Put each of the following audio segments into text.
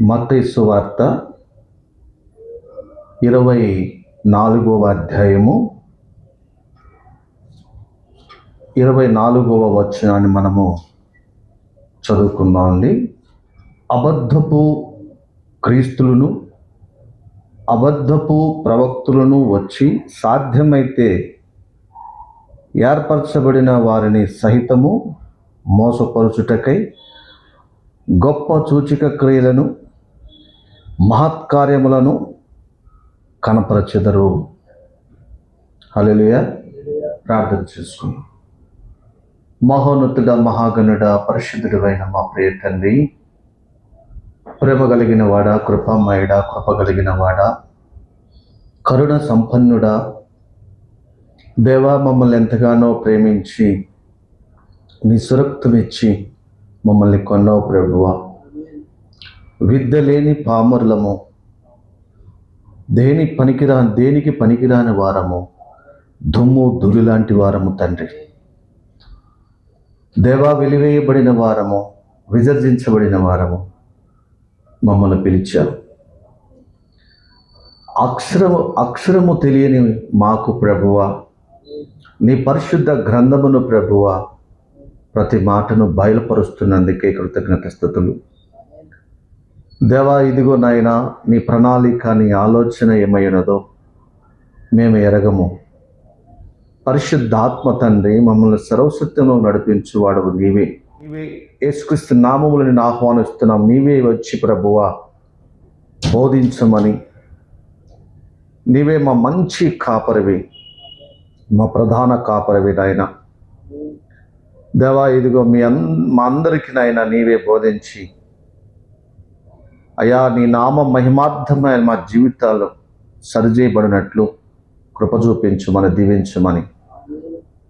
మత్తయి సువార్త 24వ అధ్యాయము 24వ వచనాన్ని మనము చదువుకుందామండి. అబద్ధపు క్రీస్తులను అబద్ధపు ప్రవక్తులను వచ్చి సాధ్యమైతే ఏర్పరచబడిన వారిని సహితము మోసపరుచుటకై గొప్ప సూచక క్రియలను మహత్కార్యములను కనపరచెదరు. హల్లెలూయా. ప్రార్థన చేసుకుందాం. మహోన్నతుడ, మహాగణుడ, పరిశుద్ధుడైన మా ప్రియ తండ్రి, ప్రేమ కలిగిన వాడ, కృపామయుడ, కృప కలిగిన వాడ, కరుణ సంపన్నుడ, దేవా, మమ్మల్ని ఎంతగానో ప్రేమించి నీ సురక్తునిచ్చి మమ్మల్ని కొన్నావు ప్రభువా. విద్య లేని పామరులము, దేనికి పనికిరాని వారము, దుమ్ము ధూళి లాంటి వారము తండ్రి. దేవా, వెలివేయబడిన వారము, విసర్జించబడిన వారము మమ్మల్ని పిలిచావు. అక్షరము తెలియని మాకు ప్రభువా, నీ పరిశుద్ధ గ్రంథమును ప్రభువా ప్రతి మాటను బయలుపరుస్తున్నందుకే కృతజ్ఞత స్తుతులు. దేవా, ఇదిగో నాయనా, నీ ప్రణాళిక, నీ ఆలోచన ఏమైనదో మేము ఎరగము. పరిశుద్ధాత్మ తండ్రి, మమ్మల్ని సర్వసత్యంలో నడిపించువాడు నీవే. యేసుక్రీస్తు నామములో నేను ఆహ్వానిస్తున్నాం. నీవే వచ్చి ప్రభువా బోధించమని. నీవే మా మంచి కాపరివి, మా ప్రధాన కాపరివి నాయన. దేవా, ఇదిగో మా అందరికీ నాయన నీవే బోధించి అయా, నీ నామ మహిమార్థమైన మా జీవితాలు సరిచేయబడినట్లు కృప చూపించమని, దీవించమని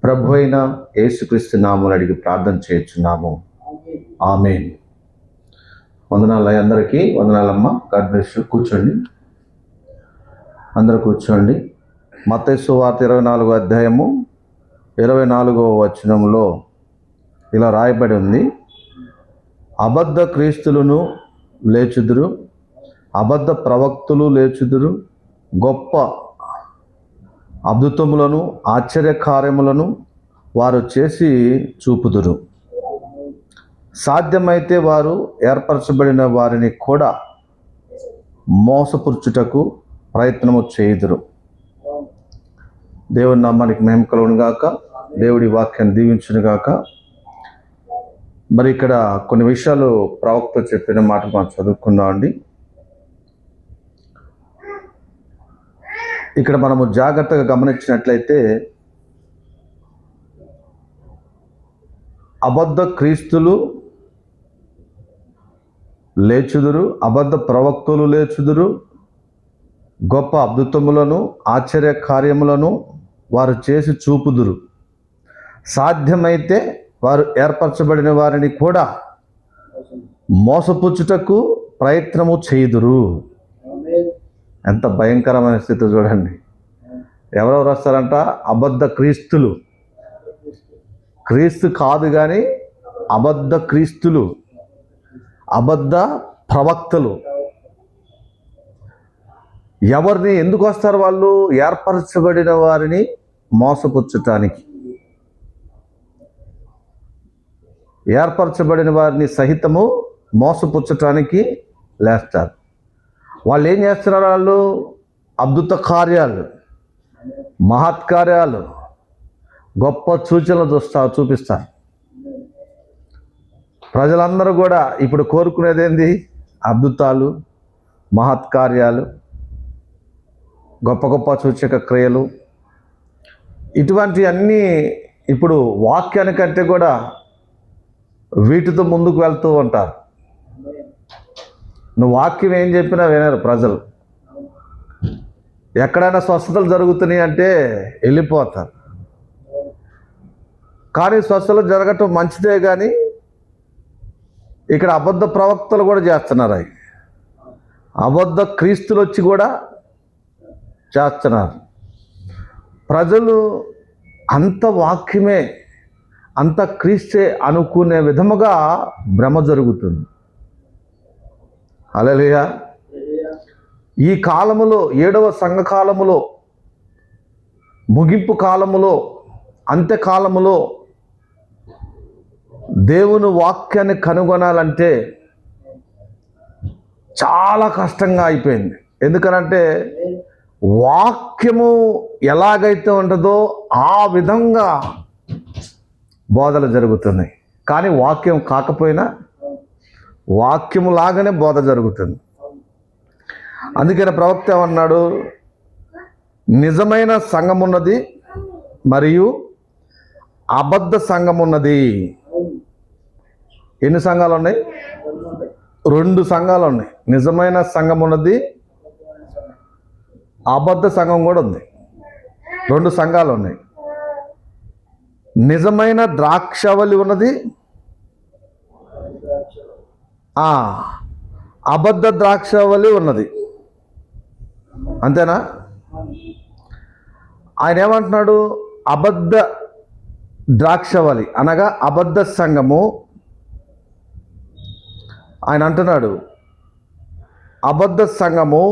ప్రభు అయిన యేసుక్రీస్తు నామములో అడిగి ప్రార్థన చేయుచున్నాము. ఆమేన్. వందనాలు అందరికీ. వందనాలమ్మ. God bless you. కూర్చోండి, అందరూ కూర్చోండి. మత్తయి సువార్త 24వ అధ్యాయము 24వ వచనంలో ఇలా రాయబడి ఉంది: అబద్ధ క్రీస్తులను లేచుదురు, అబద్ధ ప్రవక్తులు లేచుదురు, గొప్ప అద్భుతములను ఆశ్చర్యకార్యములను వారు చేసి చూపుదురు. సాధ్యమైతే వారు ఏర్పరచబడిన వారిని కూడా మోసపుచ్చుటకు ప్రయత్నము చేయుదురు. దేవుని నామానికి మహిమ కలుగును గాక. దేవుడి వాక్యాన్ని దీవించును గాక. మరి ఇక్కడ కొన్ని విషయాలు ప్రవక్త చెప్పిన మాట మనం చదువుకుందాం అండి. ఇక్కడ మనము జాగ్రత్తగా గమనించినట్లయితే అబద్ధ క్రీస్తులు లేచుదురు, అబద్ధ ప్రవక్తులు లేచుదురు, గొప్ప అద్భుతములను ఆశ్చర్య కార్యములను వారు చేసి చూపుదురు. సాధ్యమైతే వారు ఏర్పరచబడిన వారిని కూడా మోసపుచ్చుటకు ప్రయత్నము చేయుదురు. ఎంత భయంకరమైన స్థితి చూడండి. ఎవరెవరు వస్తారంట? అబద్ధ క్రీస్తులు. క్రీస్తు కాదు కానీ అబద్ధ క్రీస్తులు, అబద్ధ ప్రవక్తలు. ఎవరిని ఎందుకు వస్తారు వాళ్ళు? ఏర్పరచబడిన వారిని మోసపుచ్చటానికి, ఏర్పరచబడిన వారిని సహితము మోసపుచ్చటానికి లేస్తారు. వాళ్ళు ఏం చేస్తున్నారు? వాళ్ళు అద్భుత కార్యాలు, మహత్కార్యాలు, గొప్ప సూచనలు చూపిస్తారు. ప్రజలందరూ కూడా ఇప్పుడు కోరుకునేది ఏంది? అద్భుతాలు, మహత్కార్యాలు, గొప్ప గొప్ప సూచక క్రియలు. ఇటువంటివన్నీ ఇప్పుడు వాక్యానికంటే కూడా వీటితో ముందుకు వెళ్తూ ఉంటారు. నువ్వు వాక్యం ఏం చెప్పినా వినరు ప్రజలు. ఎక్కడైనా స్వస్థతలు జరుగుతున్నాయి అంటే వెళ్ళిపోతారు. కానీ స్వస్థతలు జరగటం మంచిదే, కానీ ఇక్కడ అబద్ధ ప్రవక్తలు కూడా చేస్తున్నారు. అవి అబద్ధ క్రీస్తులు వచ్చి కూడా చేస్తున్నారు. ప్రజలు అంత వాక్యమే, అంత క్రీస్తే అనుకునే విధముగా భ్రమ జరుగుతుంది. హల్లెలూయా. ఈ కాలములో, 7వ సంఘ కాలములో, ముగింపు కాలములో, అంత్యకాలములో దేవుని వాక్యాన్ని కనుగొనాలంటే చాలా కష్టంగా అయిపోయింది. ఎందుకనంటే వాక్యము ఎలాగైతే ఉంటుందో ఆ విధంగా బోధలు జరుగుతున్నాయి. కానీ వాక్యం కాకపోయినా వాక్యము లాగానే బోధ జరుగుతుంది. అందుకని ప్రవక్త ఏమన్నాడు, నిజమైన సంఘం ఉన్నది మరియు అబద్ధ సంఘం ఉన్నది. ఎన్ని సంఘాలు ఉన్నాయి? 2 సంఘాలు ఉన్నాయి. నిజమైన సంఘం ఉన్నది, అబద్ధ సంఘం కూడా ఉంది. 2 సంఘాలు ఉన్నాయి. నిజమైన ద్రాక్షవల్లి ఉన్నది, అబద్ధ ద్రాక్షవల్లి ఉన్నది. అంతేనా? ఆయన ఏమంటున్నాడు? అబద్ధ ద్రాక్షవల్లి అనగా అబద్ధ సంఘము. ఆయన అంటున్నాడు, అబద్ధ సంఘము,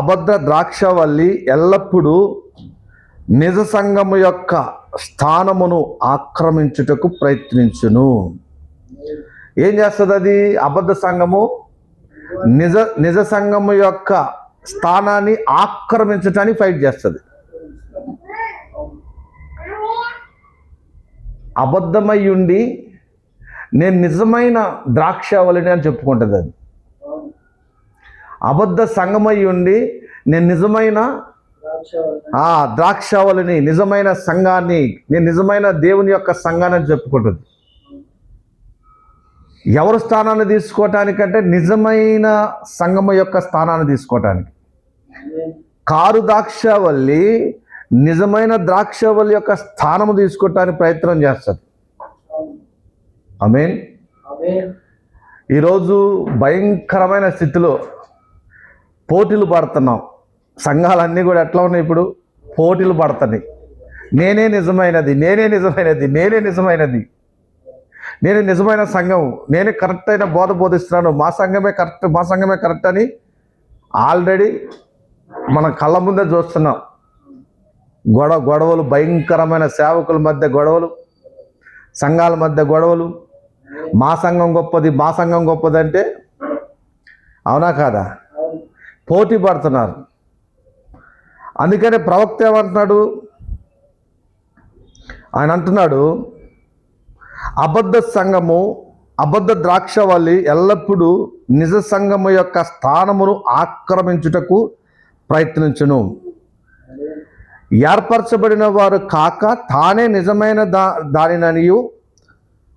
అబద్ధ ద్రాక్షవల్లి ఎల్లప్పుడూ నిజ సంఘము యొక్క స్థానమును ఆక్రమించుటకు ప్రయత్నించును. ఏం చేస్తుంది అది? అబద్ధ సంఘము నిజ సంఘము యొక్క స్థానాన్ని ఆక్రమించటానికి ఫైట్ చేస్తుంది. అబద్ధమై ఉండి నేను నిజమైన ద్రాక్షవల్లిని అని చెప్పుకుంటుంది అది. అబద్ధ సంఘమై ఉండి నేను నిజమైన ద్రాక్షవల్లిని, నిజమైన సంఘాన్ని, నేను నిజమైన దేవుని యొక్క సంఘాన్ని అని చెప్పుకుంటుంది. ఎవరు స్థానాన్ని తీసుకోవటానికంటే నిజమైన సంఘము యొక్క స్థానాన్ని తీసుకోవటానికి. కారు ద్రాక్షవల్లి నిజమైన ద్రాక్షవల్లి యొక్క స్థానము తీసుకోవటానికి ప్రయత్నం చేస్తుంది. ఆమేన్. ఈరోజు భయంకరమైన స్థితిలో పోటీలు పడుతున్నాం. సంఘాలన్నీ కూడా ఎట్లా ఉన్నాయి? ఇప్పుడు పోటీలు పడుతున్నాయి. నేనే నిజమైనది, నేనే నిజమైనది, నేనే నిజమైనది, నేనే నిజమైన సంఘం, నేనే కరెక్ట్ అయిన బోధ బోధిస్తున్నాను, మా సంఘమే కరెక్ట్, మా సంఘమే కరెక్ట్ అని ఆల్రెడీ మన కళ్ళ ముందే చూస్తున్నాం. గొడవలు, భయంకరమైన సేవకుల మధ్య గొడవలు, సంఘాల మధ్య గొడవలు. మా సంఘం గొప్పది, మా సంఘం గొప్పది అంటే అవునా కాదా? పోటీ పడుతున్నారు. అందుకనే ప్రవక్త ఏమంటున్నాడు? ఆయన అంటున్నాడు, అబద్ధ సంఘము, అబద్ధ ద్రాక్షవల్లి ఎల్లప్పుడూ నిజ సంఘము యొక్క స్థానమును ఆక్రమించుటకు ప్రయత్నించును. ఏర్పరచబడిన వారు కాక తానే నిజమైన దానిననియు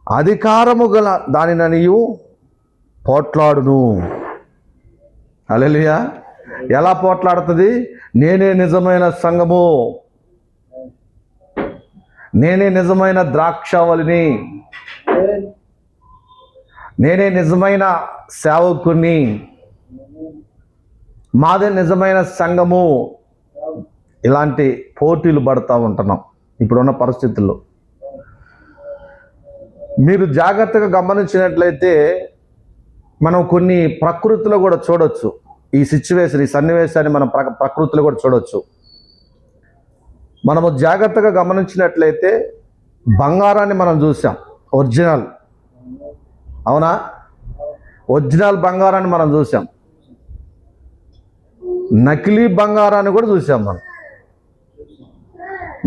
అధికారము గల దానిననియు పోట్లాడును. హల్లెలూయా. ఎలా పోట్లాడుతుంది? నేనే నిజమైన సంఘము, నేనే నిజమైన ద్రాక్షవల్లిని, నేనే నిజమైన సేవకుని, మాదే నిజమైన సంఘము. ఇలాంటి పోటీలు పడుతూ ఉంటున్నాం ఇప్పుడున్న పరిస్థితుల్లో. మీరు జాగ్రత్తగా గమనించినట్లయితే మనం కొన్ని ప్రకృతిలో కూడా చూడొచ్చు. ఈ సిచ్యువేషన్, ఈ సన్నివేశాన్ని మనం ప్రకృతిలో కూడా చూడొచ్చు. మనము జాగ్రత్తగా గమనించినట్లయితే బంగారాన్ని మనం చూసాం, ఒరిజినల్. అవునా? ఒరిజినల్ బంగారాన్ని మనం చూసాం. నకిలీ బంగారాన్ని కూడా చూసాం మనం.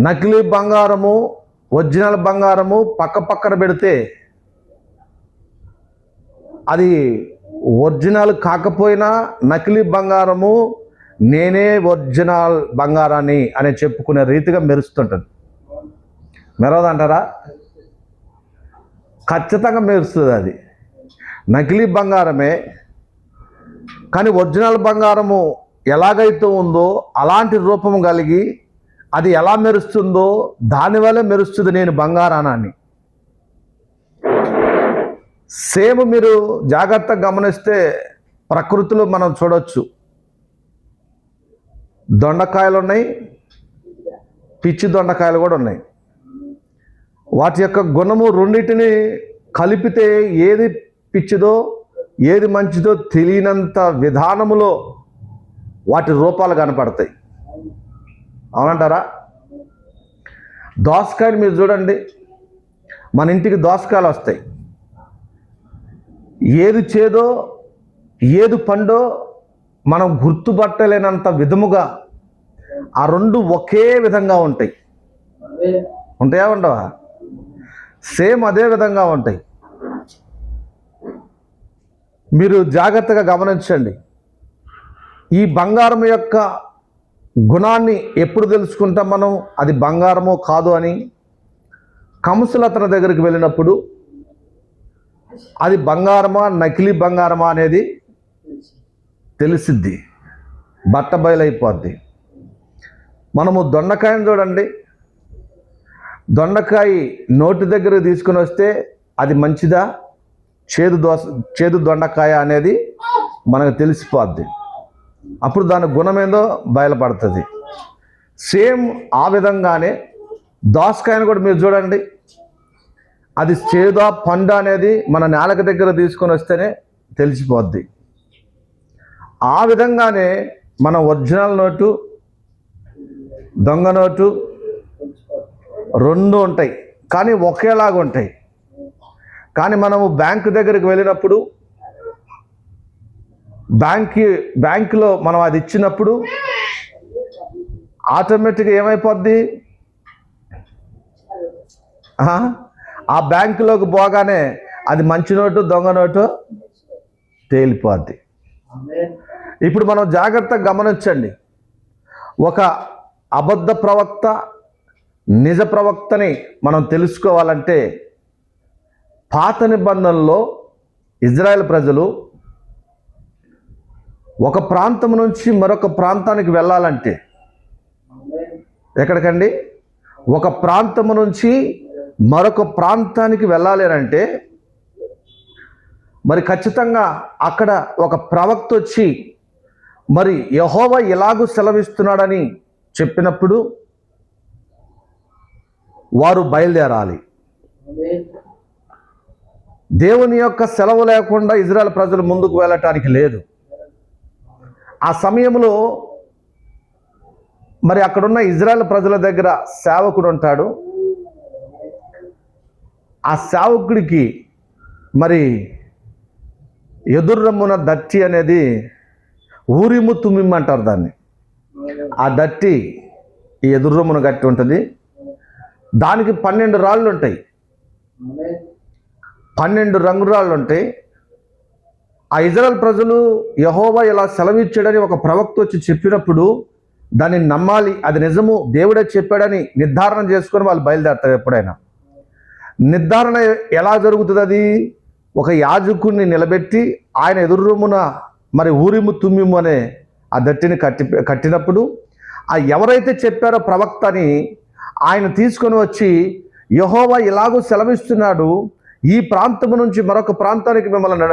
నకిలీ బంగారము, ఒరిజినల్ బంగారము పక్కన పెడితే అది ఒరిజినల్ కాకపోయినా నకిలీ బంగారము నేనే ఒరిజినల్ బంగారాన్ని అని చెప్పుకునే రీతిగా మెరుస్తుంటుంది. మెరవదంటారా? ఖచ్చితంగా మెరుస్తుంది. అది నకిలీ బంగారమే, కానీ ఒరిజినల్ బంగారము ఎలాగైతే ఉందో అలాంటి రూపము కలిగి అది ఎలా మెరుస్తుందో దానివల్ల మెరుస్తుంది నేను బంగారాన్ని. సేమ్ మీరు జాగ్రత్తగా గమనిస్తే ప్రకృతిలో మనం చూడొచ్చు. దొండకాయలు ఉన్నాయి, పిచ్చి దొండకాయలు కూడా ఉన్నాయి. వాటి యొక్క గుణము రెండింటిని కలిపితే ఏది పిచ్చిదో ఏది మంచిదో తెలియనంత విధానములో వాటి రూపాలు కనపడతాయి. అవునంటారా? దోసకాయలు మీరు చూడండి, మన ఇంటికి దోసకాయలు వస్తాయి. ఏది చేదో ఏది పండో మనం గుర్తుపట్టలేనంత విధముగా ఆ రెండు ఒకే విధంగా ఉంటాయి. ఉంటాయా ఉండవా? సేమ్ అదే విధంగా ఉంటాయి. మీరు జాగ్రత్తగా గమనించండి. ఈ బంగారం యొక్క గుణాన్ని ఎప్పుడు తెలుసుకుంటాం మనం అది బంగారమో కాదు అని? కంసులు అతని దగ్గరికి వెళ్ళినప్పుడు అది బంగారమా నకిలీ బంగారమా అనేది తెలిసిద్ది, బట్ట బయలైపోద్ది. మనము దొండకాయని చూడండి, దొండకాయ నోటి దగ్గర తీసుకుని వస్తే అది మంచిదా చేదు దొండకాయ అనేది మనకు తెలిసిపోద్ది. అప్పుడు దాని గుణమేందో బయలుపడుతుంది. సేమ్ ఆ విధంగానే దోసకాయను కూడా మీరు చూడండి, అది చేదా పండు అనేది మన నేలక దగ్గర తీసుకొని వస్తేనే తెలిసిపోద్ది. ఆ విధంగానే మన ఒరిజినల్ నోటు దొంగ నోటు రెండు ఉంటాయి, కానీ ఒకేలాగా ఉంటాయి. కానీ మనము బ్యాంకు దగ్గరికి వెళ్ళినప్పుడు బ్యాంకులో మనం అది ఇచ్చినప్పుడు ఆటోమేటిక్గా ఏమైపోద్ది, ఆ బ్యాంకులోకి పోగానే అది మంచి నోటు దొంగ నోటు తేలిపోద్ది. ఇప్పుడు మనం జాగ్రత్తగా గమనించండి. ఒక అబద్ధ ప్రవక్త నిజ ప్రవక్తని మనం తెలుసుకోవాలంటే పాత నిబంధనలో ఇజ్రాయెల్ ప్రజలు ఒక ప్రాంతం నుంచి మరొక ప్రాంతానికి వెళ్ళాలంటే ఎక్కడికండి? ఒక ప్రాంతము నుంచి మరొక ప్రాంతానికి వెళ్ళాలి అంటే మరి ఖచ్చితంగా అక్కడ ఒక ప్రవక్త వచ్చి మరి యెహోవా ఎలాగూ సెలవిస్తున్నాడని చెప్పినప్పుడు వారు బయలుదేరాలి. దేవుని యొక్క సెలవు లేకుండా ఇజ్రాయెల్ ప్రజలు ముందుకు వెళ్ళటానికి లేదు. ఆ సమయంలో మరి అక్కడున్న ఇజ్రాయెల్ ప్రజల దగ్గర సేవకుడు ఉంటాడు. ఆ సేవకుడికి మరి ఎదుర్రమ్మున దట్టి అనేది ఊరిము తుమ్మిమ్మ అంటారు దాన్ని. ఆ దట్టి ఈ ఎదుర్రమ్మున గట్టి ఉంటుంది. దానికి 12 రాళ్ళు ఉంటాయి, 12 రంగురాళ్ళు ఉంటాయి. ఆ ఇజ్రాయెల్ ప్రజలు యెహోవా ఇలా సెలవిచ్చాడని ఒక ప్రవక్త వచ్చి చెప్పినప్పుడు దాన్ని నమ్మాలి, అది నిజము దేవుడే చెప్పాడని నిర్ధారణ చేసుకొని వాళ్ళు బయలుదేరుతారు. ఎప్పుడైనా నిర్ధారణ ఎలా జరుగుతుంది? అది ఒక యాజకుడిని నిలబెట్టి ఆయన ఎదుర్రొమ్మున మరి ఊరిము తుమ్మిము అనే ఆ దట్టిని కట్టినప్పుడు ఆ ఎవరైతే చెప్పారో ప్రవక్తని ఆయన తీసుకొని వచ్చి యెహోవా ఇలాగూ సెలవిస్తున్నాడు, ఈ ప్రాంతము నుంచి మరొక ప్రాంతానికి మిమ్మల్ని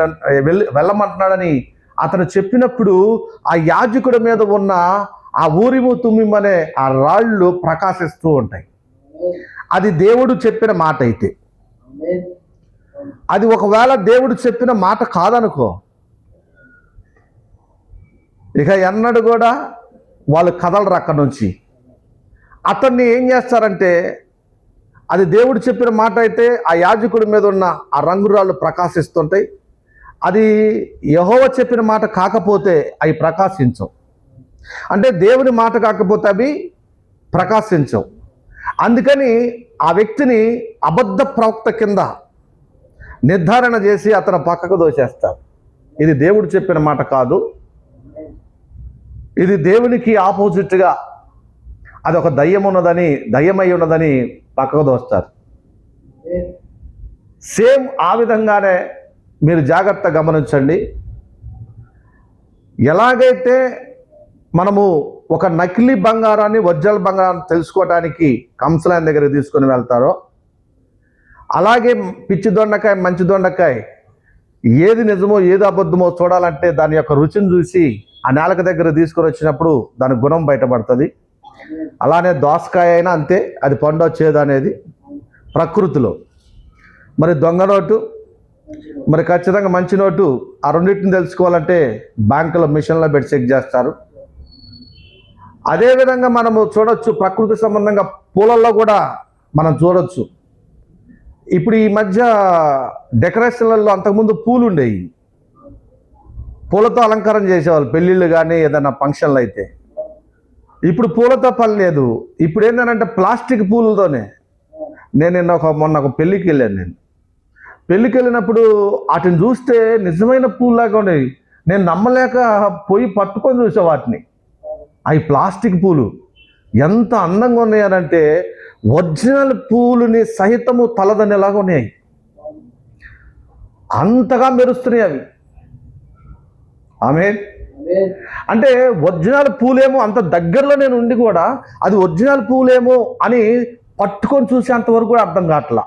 వెళ్ళమంటున్నాడని అతను చెప్పినప్పుడు ఆ యాజకుడి మీద ఉన్న ఆ ఊరిము తుమ్మిము అనే ఆ రాళ్ళు ప్రకాశిస్తూ ఉంటాయి. అది దేవుడు చెప్పిన మాట అయితే. అది ఒకవేళ దేవుడు చెప్పిన మాట కాదనుకో, ఇక ఎన్నడూ కూడా వాళ్ళు కదలరు అక్కడి నుంచి. అతన్ని ఏం చేస్తారంటే, అది దేవుడు చెప్పిన మాట అయితే ఆ యాజకుడి మీద ఉన్న ఆ రంగురాళ్ళు ప్రకాశిస్తుంటాయి. అది యెహోవా చెప్పిన మాట కాకపోతే అవి ప్రకాశించవు. అంటే దేవుని మాట కాకపోతే అవి ప్రకాశించవు. అందుకని ఆ వ్యక్తిని అబద్ధ ప్రవక్త కింద నిర్ధారణ చేసి అతను పక్కకు దోసేస్తారు. ఇది దేవుడు చెప్పిన మాట కాదు, ఇది దేవునికి ఆపోజిట్గా అదొక దయ్యమై ఉన్నదని పక్కకు దోస్తారు. సేమ్ ఆ విధంగానే మీరు జాగ్రత్త గమనించండి. ఎలాగైతే మనము ఒక నకిలీ బంగారాన్ని ఒరిజినల్ బంగారాన్ని తెలుసుకోవడానికి కంసలాయన దగ్గర తీసుకొని వెళ్తారో, అలాగే పిచ్చి దొండకాయ మంచి దొండకాయ ఏది నిజమో ఏది అబద్ధమో చూడాలంటే దాని యొక్క రుచిని చూసి ఆ నేలక దగ్గర తీసుకొని వచ్చినప్పుడు దాని గుణం బయటపడుతుంది. అలానే దోసకాయ అయినా అంతే, అది పండు వచ్చేది అనేది ప్రకృతిలో. మరి దొంగ నోటు మరి ఖచ్చితంగా మంచి నోటు ఆ రెండింటిని తెలుసుకోవాలంటే బ్యాంకులో మిషన్లో పెట్టి చెక్ చేస్తారు. అదేవిధంగా మనము చూడొచ్చు, ప్రకృతి సంబంధంగా పూలల్లో కూడా మనం చూడొచ్చు. ఇప్పుడు ఈ మధ్య డెకరేషన్లలో అంతకుముందు పూలు ఉండేవి, పూలతో అలంకారం చేసేవాళ్ళు పెళ్ళిళ్ళు కానీ ఏదైనా ఫంక్షన్లు అయితే. ఇప్పుడు పూలతో పని లేదు, ఇప్పుడు ఏంటంటే ప్లాస్టిక్ పూలతోనే. నేను మొన్న ఒక పెళ్ళికి వెళ్ళాను. పెళ్ళికి వెళ్ళినప్పుడు వాటిని చూస్తే నిజమైన పూల్లాగా ఉండేవి. నేను నమ్మలేక పోయి పట్టుకొని చూసా వాటిని. అవి ప్లాస్టిక్ పూలు ఎంత అందంగా ఉన్నాయనంటే ఒరిజినల్ పూలుని సహితము తలదనేలాగా ఉన్నాయి, అంతగా మెరుస్తున్నాయి అవి. ఆమె అంటే ఒరిజినల్ పూలేమో, అంత దగ్గరలో నేను ఉండి కూడా అది ఒరిజినల్ పూలేమో అని పట్టుకొని చూసేంతవరకు కూడా అర్థం కావట్లా.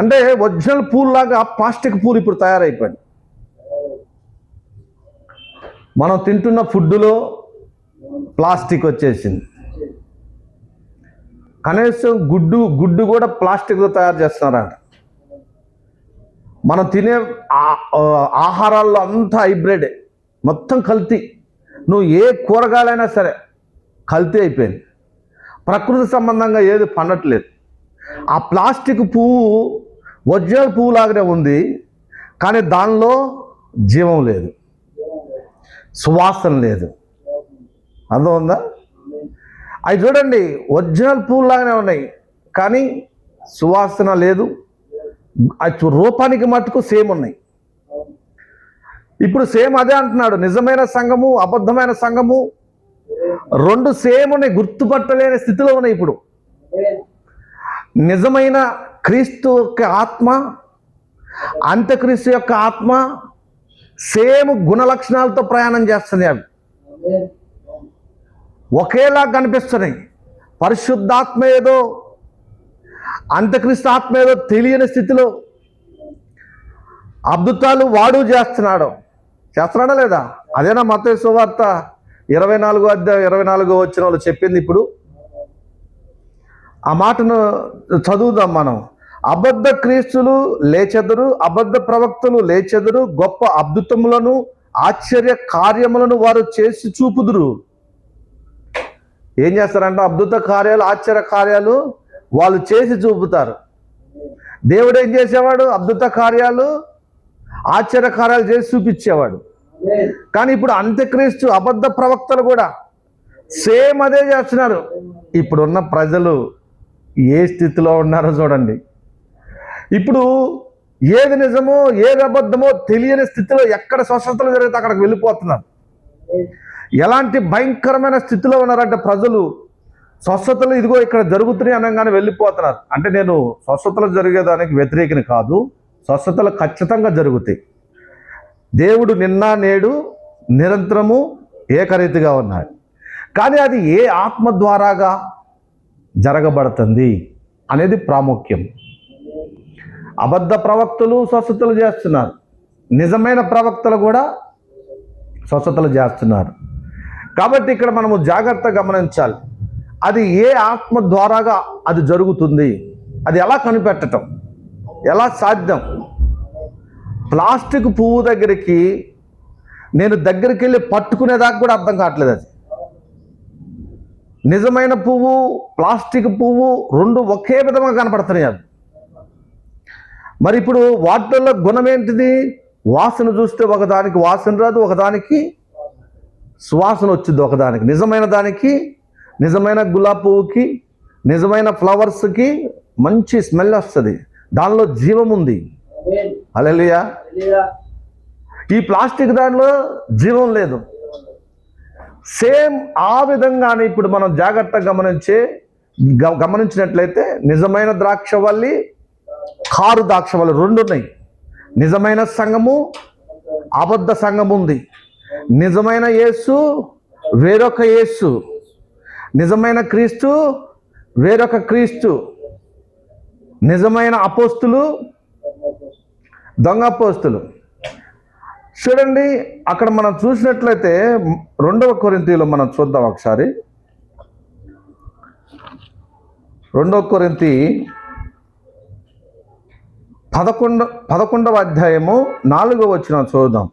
అంటే ఒరిజినల్ పూల్లాగా ప్లాస్టిక్ పూలు ఇప్పుడు తయారైపోయింది. మనం తింటున్న ఫుడ్లో ప్లాస్టిక్ వచ్చేసింది. కనీసం గుడ్డు కూడా ప్లాస్టిక్తో తయారు చేస్తున్నారంట. మనం తినే ఆహారాల్లో అంతా హైబ్రిడే, మొత్తం కల్తీ. నువ్వు ఏ కూరగాయలైనా సరే కల్తీ అయిపోయింది. ప్రకృతి సంబంధంగా ఏది పండట్లేదు. ఆ ప్లాస్టిక్ పువ్వు ఒరిజినల్ పువ్వు లాగానే ఉంది, కానీ దానిలో జీవం లేదు, సువాసన లేదు. అర్థం ఉందా? అవి చూడండి, ఒరిజినల్ పువ్వు లాగానే ఉన్నాయి కానీ సువాసన లేదు. అవి రూపానికి మట్టుకు సేమ్ ఉన్నాయి. ఇప్పుడు సేమ్ అదే అంటున్నాడు, నిజమైన సంఘము అబద్ధమైన సంఘము రెండు సేమ్ ఉన్నాయి, గుర్తుపట్టలేని స్థితిలో ఉన్నాయి. ఇప్పుడు నిజమైన క్రీస్తు యొక్క ఆత్మ, అంత్యక్రీస్తు యొక్క ఆత్మ సేమ్ గుణ లక్షణాలతో ప్రయాణం చేస్తున్నాయి. అవి ఒకేలా కనిపిస్తున్నాయి. పరిశుద్ధాత్మ ఏదో, అంత్యక్రీస్తు ఆత్మ ఏదో తెలియని స్థితిలో అద్భుతాలు వాడు చేస్తున్నాడా లేదా? అదేనా మత్తయి సువార్త 24 వచ్చిన వాళ్ళు చెప్పింది. ఇప్పుడు ఆ మాటను చదువుదాం మనం. అబద్ధ క్రీస్తులు లేచెదరు, అబద్ధ ప్రవక్తలు లేచెదరు, గొప్ప అద్భుతములను ఆశ్చర్య కార్యములను వారు చేసి చూపుదురు. ఏం చేస్తారంటే అద్భుత కార్యాలు, ఆశ్చర్య కార్యాలు వాళ్ళు చేసి చూపుతారు. దేవుడు ఏం చేసేవాడు? అద్భుత కార్యాలు, ఆశ్చర్య కార్యాలు చేసి చూపించేవాడు. కానీ ఇప్పుడు అంత్యక్రీస్తు అబద్ధ ప్రవక్తలు కూడా సేమ్ అదే చేస్తున్నారు. ఇప్పుడున్న ప్రజలు ఏ స్థితిలో ఉన్నారో చూడండి. ఇప్పుడు ఏది నిజమో ఏది అబద్ధమో తెలియని స్థితిలో, ఎక్కడ స్వస్థతలు జరిగితే అక్కడికి వెళ్ళిపోతున్నారు. ఎలాంటి భయంకరమైన స్థితిలో ఉన్నారంటే ప్రజలు, స్వస్థతలు ఇదిగో ఇక్కడ జరుగుతున్నాయి అనగానే వెళ్ళిపోతున్నారు. అంటే నేను స్వస్థతలు జరిగేదానికి వ్యతిరేకిని కాదు, స్వస్థతలు ఖచ్చితంగా జరుగుతాయి. దేవుడు నిన్న నేడు నిరంతరము ఏకరీతిగా ఉన్నాడు. కానీ అది ఏ ఆత్మ ద్వారాగా జరగబడుతుంది అనేది ప్రాముఖ్యం. అబద్ధ ప్రవక్తలు స్వస్థతలు చేస్తున్నారు, నిజమైన ప్రవక్తలు కూడా స్వస్థతలు చేస్తున్నారు. కాబట్టి ఇక్కడ మనము జాగ్రత్తగా గమనించాలి, అది ఏ ఆత్మ ద్వారాగా అది జరుగుతుంది, అది ఎలా కనిపెట్టడం, ఎలా సాధ్యం? ప్లాస్టిక్ పువ్వు దగ్గరికి నేను దగ్గరికి వెళ్ళి పట్టుకునేదాకా కూడా అర్థం కావట్లేదు. అది నిజమైన పువ్వు, ప్లాస్టిక్ పువ్వు రెండు ఒకే విధంగా కనపడుతున్నాయి. అది మరి ఇప్పుడు వాటిల్లో గుణం ఏంటిది? వాసన చూస్తే ఒకదానికి వాసన రాదు, ఒకదానికి సువాసన వచ్చింది. ఒకదానికి నిజమైన దానికి, నిజమైన గులాబీ పువ్వుకి, నిజమైన ఫ్లవర్స్కి మంచి స్మెల్ వస్తుంది, దానిలో జీవం ఉంది. హల్లెలూయా. ఈ ప్లాస్టిక్ దానిలో జీవం లేదు. సేమ్ ఆ విధంగానే ఇప్పుడు మనం జాగ్రత్తగా గమనించినట్లయితే నిజమైన ద్రాక్షవల్లి, కారు ద్రాక్షవల్లి రెండు ఉన్నాయి. నిజమైన సంఘము, అబద్ధ సంఘం ఉంది. నిజమైన యేసు, వేరొక యేసు. నిజమైన క్రీస్తు, వేరొక క్రీస్తు. నిజమైన అపోస్తులు, దొంగ అపోస్తులు. చూడండి, అక్కడ మనం చూసినట్లయితే 2 కొరింథీలో మనం చూద్దాం ఒకసారి. 2 కొరింథీ 11వ అధ్యాయము 4వ వచనం చూద్దాం.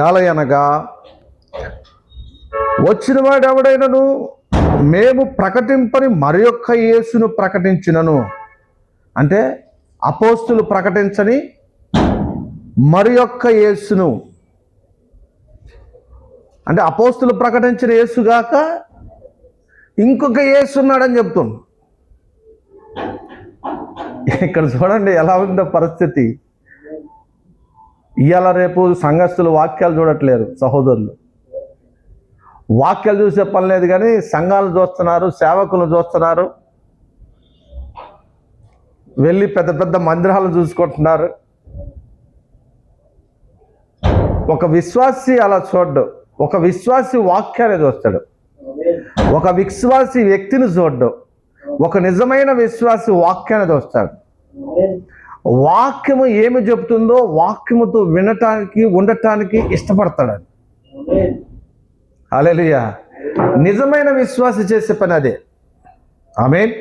ఏలయనగా వచ్చినవాడు ఎవడైనను మేము ప్రకటింపని మరి యొక్క యేసును ప్రకటించినను, అంటే అపోస్తులు ప్రకటించని మరి యొక్క యేసును, అంటే అపోస్తులు ప్రకటించిన యేసుగాక ఇంకొక యేసు ఉన్నాడని చెప్తున్నాం. ఇక్కడ చూడండి ఎలా ఉందో పరిస్థితి. ఇవాళ రేపు సంఘస్థులు వాక్యాలు చూడట్లేరు సహోదరులు. వాక్యాలు చూసే పని లేదు కానీ సంఘాలు చూస్తున్నారు, సేవకులు చూస్తున్నారు, వెళ్ళి పెద్ద పెద్ద మందిరాలు చూసుకుంటున్నారు. ఒక విశ్వాసి అలా చూడ్డు. ఒక విశ్వాసి వాక్యాన్ని చూస్తాడు, ఒక విశ్వాసి వ్యక్తిని చూడ్డు. ఒక నిజమైన విశ్వాసి వాక్యాన్ని చూస్తాడు. వాక్యము ఏమి చెప్తుందో వాక్యముతో వినటానికి ఉండటానికి ఇష్టపడతాడు. హల్లెలూయా. నిజమైన విశ్వాసి చేసే పని అదే. ఆమేన్.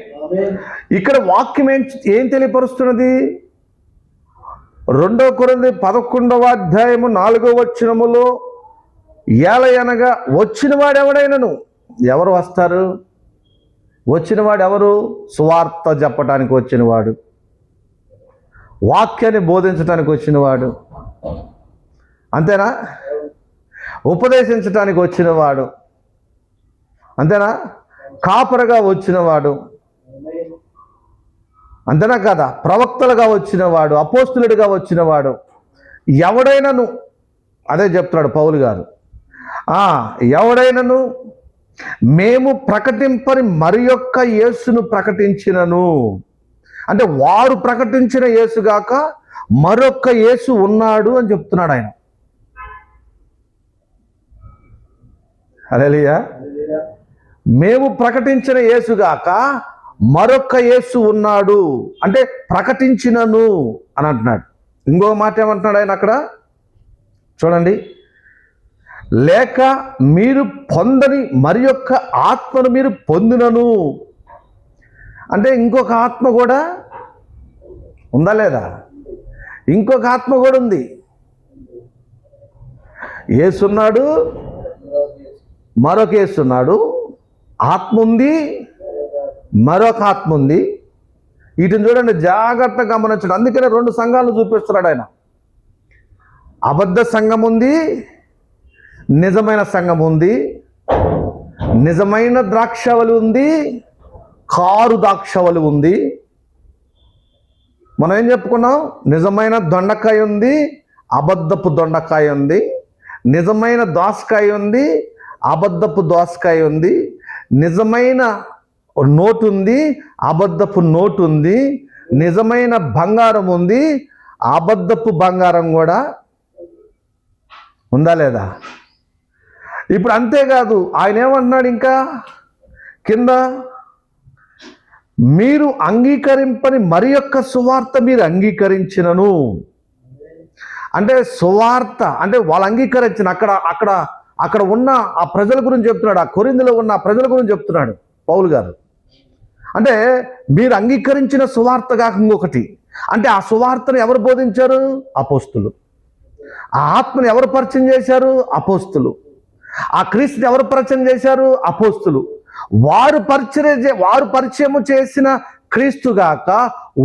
ఇక్కడ వాక్యం ఏం తెలియపరుస్తున్నది? 2 కొరింథీ 11వ అధ్యాయము 4వ వచనములో ఏలయనగా వచ్చినవాడు ఎవడైనను, ఎవరు వస్తారు? వచ్చినవాడు ఎవరు? సువార్త చెప్పటానికి వచ్చినవాడు, వాక్యాన్ని బోధించడానికి వచ్చినవాడు, అంతేనా? ఉపదేశించటానికి వచ్చినవాడు, అంతేనా? కాపరగా వచ్చినవాడు, అంతేనా కదా? ప్రవక్తలుగా వచ్చినవాడు, అపోస్తులుడిగా వచ్చినవాడు ఎవడైనను, అదే చెప్తున్నాడు పౌలు గారు. ఎవడైనను మేము ప్రకటింపని మరి యొక్క యేసును ప్రకటించినను, అంటే వారు ప్రకటించిన యేసుగాక మరొక్క యేసు ఉన్నాడు అని చెప్తున్నాడు ఆయన. హల్లెలూయా. మేము ప్రకటించిన యేసుగాక మరొక్క యేసు ఉన్నాడు అంటే ప్రకటించినను అని అంటున్నాడు. ఇంకో మాట ఏమంటున్నాడు ఆయన అక్కడ చూడండి. లేక మీరు పొందని మరి యొక్క ఆత్మను మీరు పొందినను, అంటే ఇంకొక ఆత్మ కూడా ఉందా లేదా? ఇంకొక ఆత్మ కూడా ఉంది. యేసున్నాడు, మరొక యేసున్నాడు, ఆత్మ ఉంది, మరొక ఆత్మ ఉంది. వీటిని చూడండి, జాగ్రత్తగా గమనించండి. అందుకనే 2 సంఘాలను చూపిస్తున్నాడు ఆయన. అబద్ధ సంఘం ఉంది, నిజమైన సంఘం ఉంది. నిజమైన ద్రాక్షవలి ఉంది, కారు ద్రాక్షవలి ఉంది. మనం ఏం చెప్పుకున్నాం? నిజమైన దొండకాయ ఉంది, అబద్ధపు దొండకాయ ఉంది. నిజమైన దోసకాయ ఉంది, అబద్ధపు దోసకాయ ఉంది. నిజమైన నోటు ఉంది, అబద్ధపు నోటు ఉంది. నిజమైన బంగారం ఉంది, అబద్ధపు బంగారం కూడా ఉందా లేదా? ఇప్పుడు అంతేకాదు, ఆయన ఏమంటున్నాడు ఇంకా కింద, మీరు అంగీకరింపని మరి యొక్క సువార్త మీరు అంగీకరించినను, అంటే సువార్త అంటే వాళ్ళు అంగీకరించిన అక్కడ ఉన్న ఆ ప్రజల గురించి చెప్తున్నాడు. ఆ కొరింథీలో ఉన్న ఆ ప్రజల గురించి చెప్తున్నాడు పౌలు గారు. అంటే మీరు అంగీకరించిన సువార్త కాక ఇంకొకటి, అంటే ఆ సువార్తను ఎవరు బోధించారు? అపోస్తులు. ఆ ఆత్మను ఎవరు పరిచయం చేశారు? అపోస్తులు. ఆ క్రీస్తుని ఎవరు పరిచయం చేశారు? అపోస్తులు. వారు పరిచయము చేసిన క్రీస్తు గాక,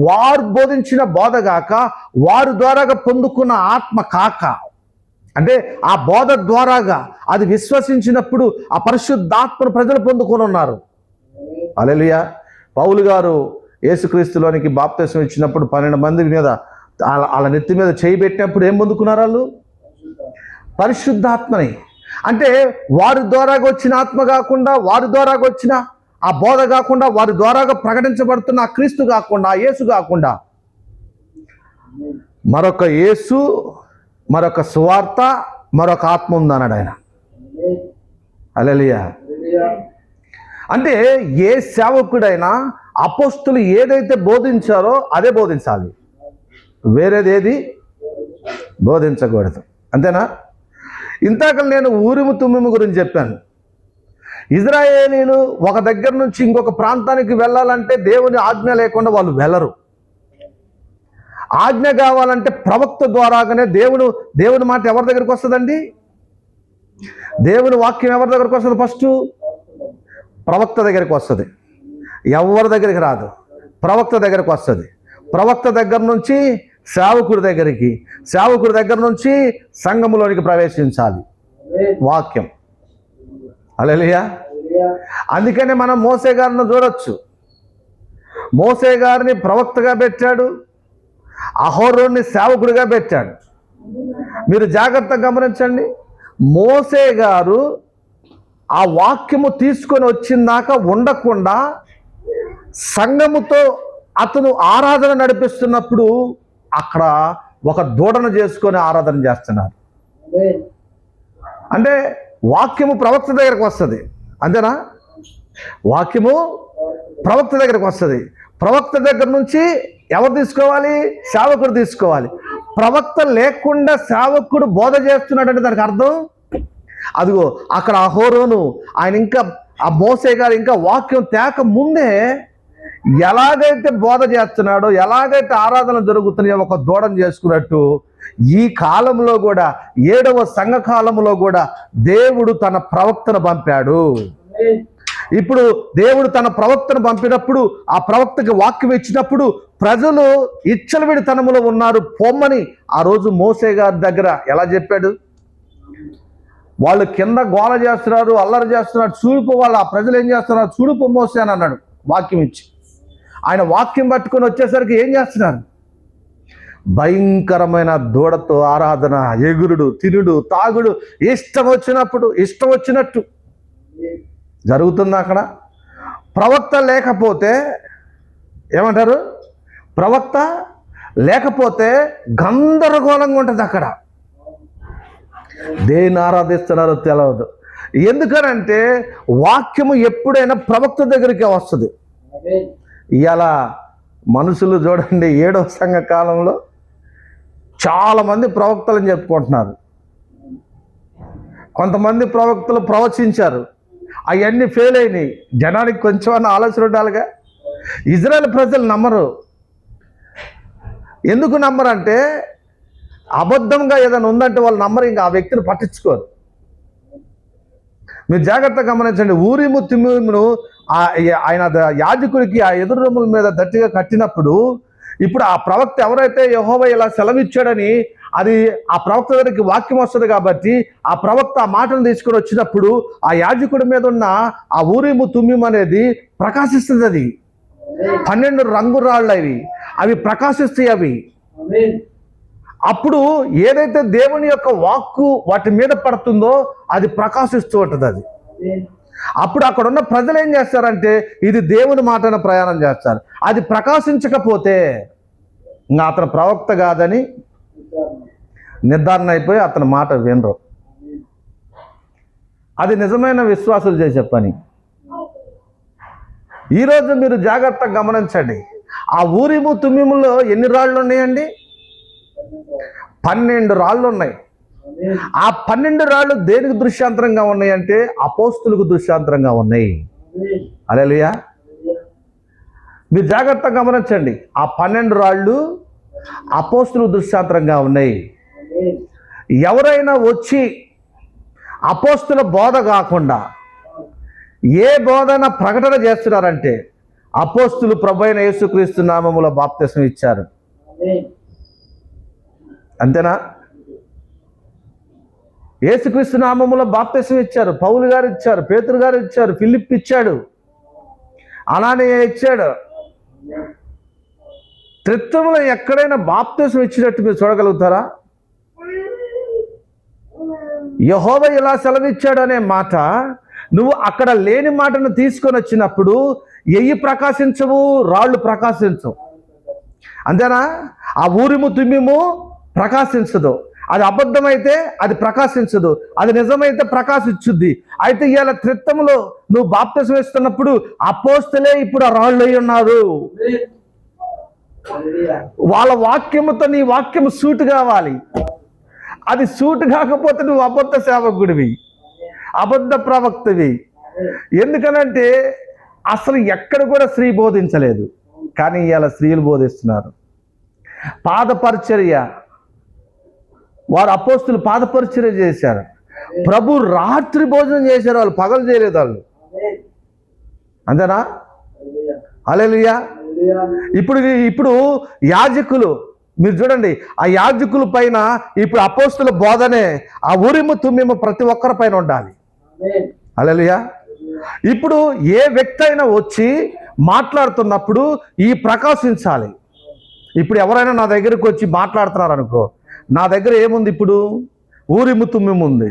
వారు బోధించిన బోధ గాక, వారు ద్వారాగా పొందుకున్న ఆత్మ కాక, అంటే ఆ బోధ ద్వారాగా అది విశ్వసించినప్పుడు ఆ పరిశుద్ధాత్మను ప్రజలు పొందుకొని ఉన్నారు. హల్లెలూయా. పౌలు గారు యేసుక్రీస్తులోనికి బాప్తిసం ఇచ్చినప్పుడు 12 మంది మీద వాళ్ళ నెత్తి మీద చేయి పెట్టినప్పుడు ఏం పొందుకున్నారు వాళ్ళు? పరిశుద్ధాత్మని. అంటే వారి ద్వారాగా వచ్చిన ఆత్మ కాకుండా, వారి ద్వారాగా వచ్చిన ఆ బోధ కాకుండా, వారి ద్వారాగా ప్రకటించబడుతున్న ఆ క్రీస్తు కాకుండా, ఆ యేసు కాకుండా మరొక యేసు, మరొక సువార్త, మరొక ఆత్మ ఉందన్నాడు ఆయన. హల్లెలూయా. అంటే ఏ సేవకుడైనా అపోస్తులు ఏదైతే బోధించారో అదే బోధించాలి, వేరేదేది బోధించకూడదు. అంతేనా? ఇంతాక నేను ఊరిము తుమ్మిము గురించి చెప్పాను. ఇజ్రాయేలీలు ఒక దగ్గర నుంచి ఇంకొక ప్రాంతానికి వెళ్ళాలంటే దేవుని ఆజ్ఞ లేకుండా వాళ్ళు వెళ్ళరు. ఆజ్ఞ కావాలంటే ప్రవక్త ద్వారాగానే దేవుని మాట ఎవరి దగ్గరికి వస్తుందండి? దేవుని వాక్యం ఎవరి దగ్గరికి వస్తుంది? ఫస్ట్ ప్రవక్త దగ్గరికి వస్తుంది. ఎవరి దగ్గరికి రాదు, ప్రవక్త దగ్గరికి వస్తుంది. ప్రవక్త దగ్గర నుంచి సేవకుడి దగ్గరికి, సేవకుడి దగ్గర నుంచి సంఘములోనికి ప్రవేశించాలి వాక్యం. హల్లెలూయా. అందుకనే మనం మోసే గారిని చూడొచ్చు. మోసే గారిని ప్రవక్తగా పెట్టాడు, అహరోన్ని సేవకుడిగా పెట్టాడు. మీరు జాగ్రత్తగా గమనించండి. మోసే గారు ఆ వాక్యము తీసుకొని వచ్చిందాకా ఉండకుండా సంఘముతో అతను ఆరాధన నడిపిస్తున్నప్పుడు అక్కడ ఒక దూడను చేసుకొని ఆరాధన చేస్తున్నారు. అంటే వాక్యము ప్రవక్త దగ్గరకు వస్తుంది, అంతేనా? వాక్యము ప్రవక్త దగ్గరకు వస్తుంది. ప్రవక్త దగ్గర నుంచి ఎవరు తీసుకోవాలి? సేవకుడు తీసుకోవాలి. ప్రవక్త లేకుండా సేవకుడు బోధ చేస్తున్నాడంటే దానికి అర్థం అదిగో అక్కడ అహరోను ఆయన ఇంకా ఆ మోసే గారు ఇంకా వాక్యం తేక ముందే ఎలాగైతే బోధ చేస్తున్నాడో, ఎలాగైతే ఆరాధన జరుగుతున్నాయో ఒక దూడను చేసుకున్నట్టు ఈ కాలంలో కూడా 7వ సంఘ కాలంలో కూడా దేవుడు తన ప్రవక్తను పంపాడు. ఇప్పుడు దేవుడు తన ప్రవక్తను పంపినప్పుడు ఆ ప్రవక్తకి వాక్యం ఇచ్చినప్పుడు ప్రజలు ఇచ్చలవిడితనములో ఉన్నారు పొమ్మని ఆ రోజు మోసే గారి దగ్గర ఎలా చెప్పాడు? వాళ్ళు కింద గోల చేస్తున్నారు, అల్లరి చేస్తున్నారు, చూడుపు వాళ్ళు ఆ ప్రజలు ఏం చేస్తున్నారు? చూడుపు మోసే అని అన్నాడు వాక్యం ఇచ్చి. ఆయన వాక్యం పట్టుకొని వచ్చేసరికి ఏం చేస్తున్నారు? భయంకరమైన దూడతో ఆరాధన, ఎగురుడు, తినుడు, తాగుడు, ఇష్టం వచ్చినట్టు జరుగుతుంది అక్కడ. ప్రవక్త లేకపోతే ఏమంటారు? ప్రవక్త లేకపోతే గందరగోళంగా ఉంటుంది అక్కడ. దేన్ని ఆరాధిస్తున్నారో తెలియదు. ఎందుకనంటే వాక్యము ఎప్పుడైనా ప్రవక్త దగ్గరికే వస్తుంది. ఇలా మనుషులు చూడండి, 7వ సంఘ కాలంలో చాలామంది ప్రవక్తలని చెప్పుకుంటున్నారు. కొంతమంది ప్రవక్తలు ప్రవచించారు, అవన్నీ ఫెయిల్ అయినాయి. జనానికి కొంచెం ఆలోచన ఉండాలిగా. ఇజ్రాయెల్ ప్రజలు నమ్మరు. ఎందుకు నమ్మరంటే అబద్ధంగా ఏదైనా ఉందంటే వాళ్ళు నమ్మరు, ఇంకా ఆ వ్యక్తిని పట్టించుకోరు. మీరు జాగ్రత్తగా గమనించండి. ఊరిము తిమ్మిమును ఆయన యాజకుడికి ఆ ఎదురు రొమ్ముల మీద గట్టిగా కట్టినప్పుడు ఇప్పుడు ఆ ప్రవక్త ఎవరైతే యెహోవా ఇలా సెలవిచ్చాడని అది ఆ ప్రవక్త దగ్గరికి వాక్యం వస్తుంది కాబట్టి ఆ ప్రవక్త ఆ మాటను తీసుకొని వచ్చినప్పుడు ఆ యాజకుడి మీద ఉన్న ఆ ఊరిము తుమ్మిము అనేది ప్రకాశిస్తుంది. అది 12 రంగు రాళ్ళు అవి ప్రకాశిస్తాయి. అవి అప్పుడు ఏదైతే దేవుని యొక్క వాక్కు వాటి మీద పడుతుందో అది ప్రకాశిస్తూ ఉంటుంది. అది అప్పుడు అక్కడ ఉన్న ప్రజలు ఏం చేస్తారంటే ఇది దేవుని మాటను ప్రయాణం చేస్తారు. అది ప్రకాశించకపోతే ఇంకా అతను ప్రవక్త కాదని నిర్ధారణ అయిపోయి అతని మాట వినరు. అది నిజమైన విశ్వాసులు చేసే పని. ఈరోజు మీరు జాగ్రత్తగా గమనించండి. ఆ ఊరిము తుమ్మిములో ఎన్ని రాళ్ళు ఉన్నాయండి? 12 రాళ్ళు ఉన్నాయి. ఆ 12 రాళ్ళు దేనికి దృశ్యాంతరంగా ఉన్నాయంటే అపోస్తులకు దృశ్యాంతరంగా ఉన్నాయి. హల్లెలూయా. మీరు జాగ్రత్తగా గమనించండి. ఆ 12 రాళ్ళు అపోస్తులకు దృశ్యాంతరంగా ఉన్నాయి. ఎవరైనా వచ్చి అపోస్తుల బోధ కాకుండా ఏ బోధన ప్రకటన చేస్తున్నారంటే అపోస్తులు ప్రభువైన యేసుక్రీస్తు నామములో బాప్తిసం ఇచ్చారు, అంతేనా? యేసుక్రీస్తు నామములో బాప్తిసం ఇచ్చారు. పౌలు గారు ఇచ్చారు, పేతురు గారు ఇచ్చారు, ఫిలిప్ ఇచ్చాడు, అనానీయ ఇచ్చాడు. త్రిత్వములో ఎక్కడైనా బాప్తిసం ఇచ్చినట్టు మీరు చూడగలుగుతారా? యెహోవా ఇలా సెలవిచ్చాడు అనే మాట నువ్వు అక్కడ లేని మాటను తీసుకొని వచ్చినప్పుడు ఎయ్యి ప్రకాశించవు, రాళ్ళు ప్రకాశించవు, అంతేనా? ఆ ఊరిము తుమ్మిము ప్రకాశించదు. అది అబద్ధమైతే అది ప్రకాశించదు, అది నిజమైతే ప్రకాశించుద్ది. అయితే ఇవాళ త్రిత్వములో నువ్వు బాప్తిసం ఇస్తున్నప్పుడు అపోస్తలే ఇప్పుడు ఆ రాళ్ళు అయి ఉన్నారు. వాళ్ళ వాక్యముతో నీ వాక్యము సూటు కావాలి. అది సూటు కాకపోతే నువ్వు అబద్ధ సేవకుడివి, అబద్ధ ప్రవక్తవి. ఎందుకనంటే అసలు ఎక్కడ కూడా స్త్రీ బోధించలేదు, కానీ ఇవాళ స్త్రీలు బోధిస్తున్నారు. పాదపరిచర్య, వారు అపోస్తులు పాదపరిచర్య చేశారు. ప్రభు రాత్రి భోజనం చేశారు, వాళ్ళు పగలు చేయలేదు వాళ్ళు. అంతేనా? హల్లెలూయా. ఇప్పుడు యాజకులు, మీరు చూడండి, ఆ యాజకుల పైన ఇప్పుడు అపోస్తుల బోధనే ఆ ఉరిము తుమ్మిము ప్రతి ఒక్కరి పైన ఉండాలి. హల్లెలూయా. ఇప్పుడు ఏ వ్యక్తి అయినా వచ్చి మాట్లాడుతున్నప్పుడు ఈ ప్రకాశించాలి. ఇప్పుడు ఎవరైనా నా దగ్గరికి వచ్చి మాట్లాడుతున్నారు అనుకో, నా దగ్గర ఏముంది? ఇప్పుడు ఊరిము తుమ్మిము ఉంది.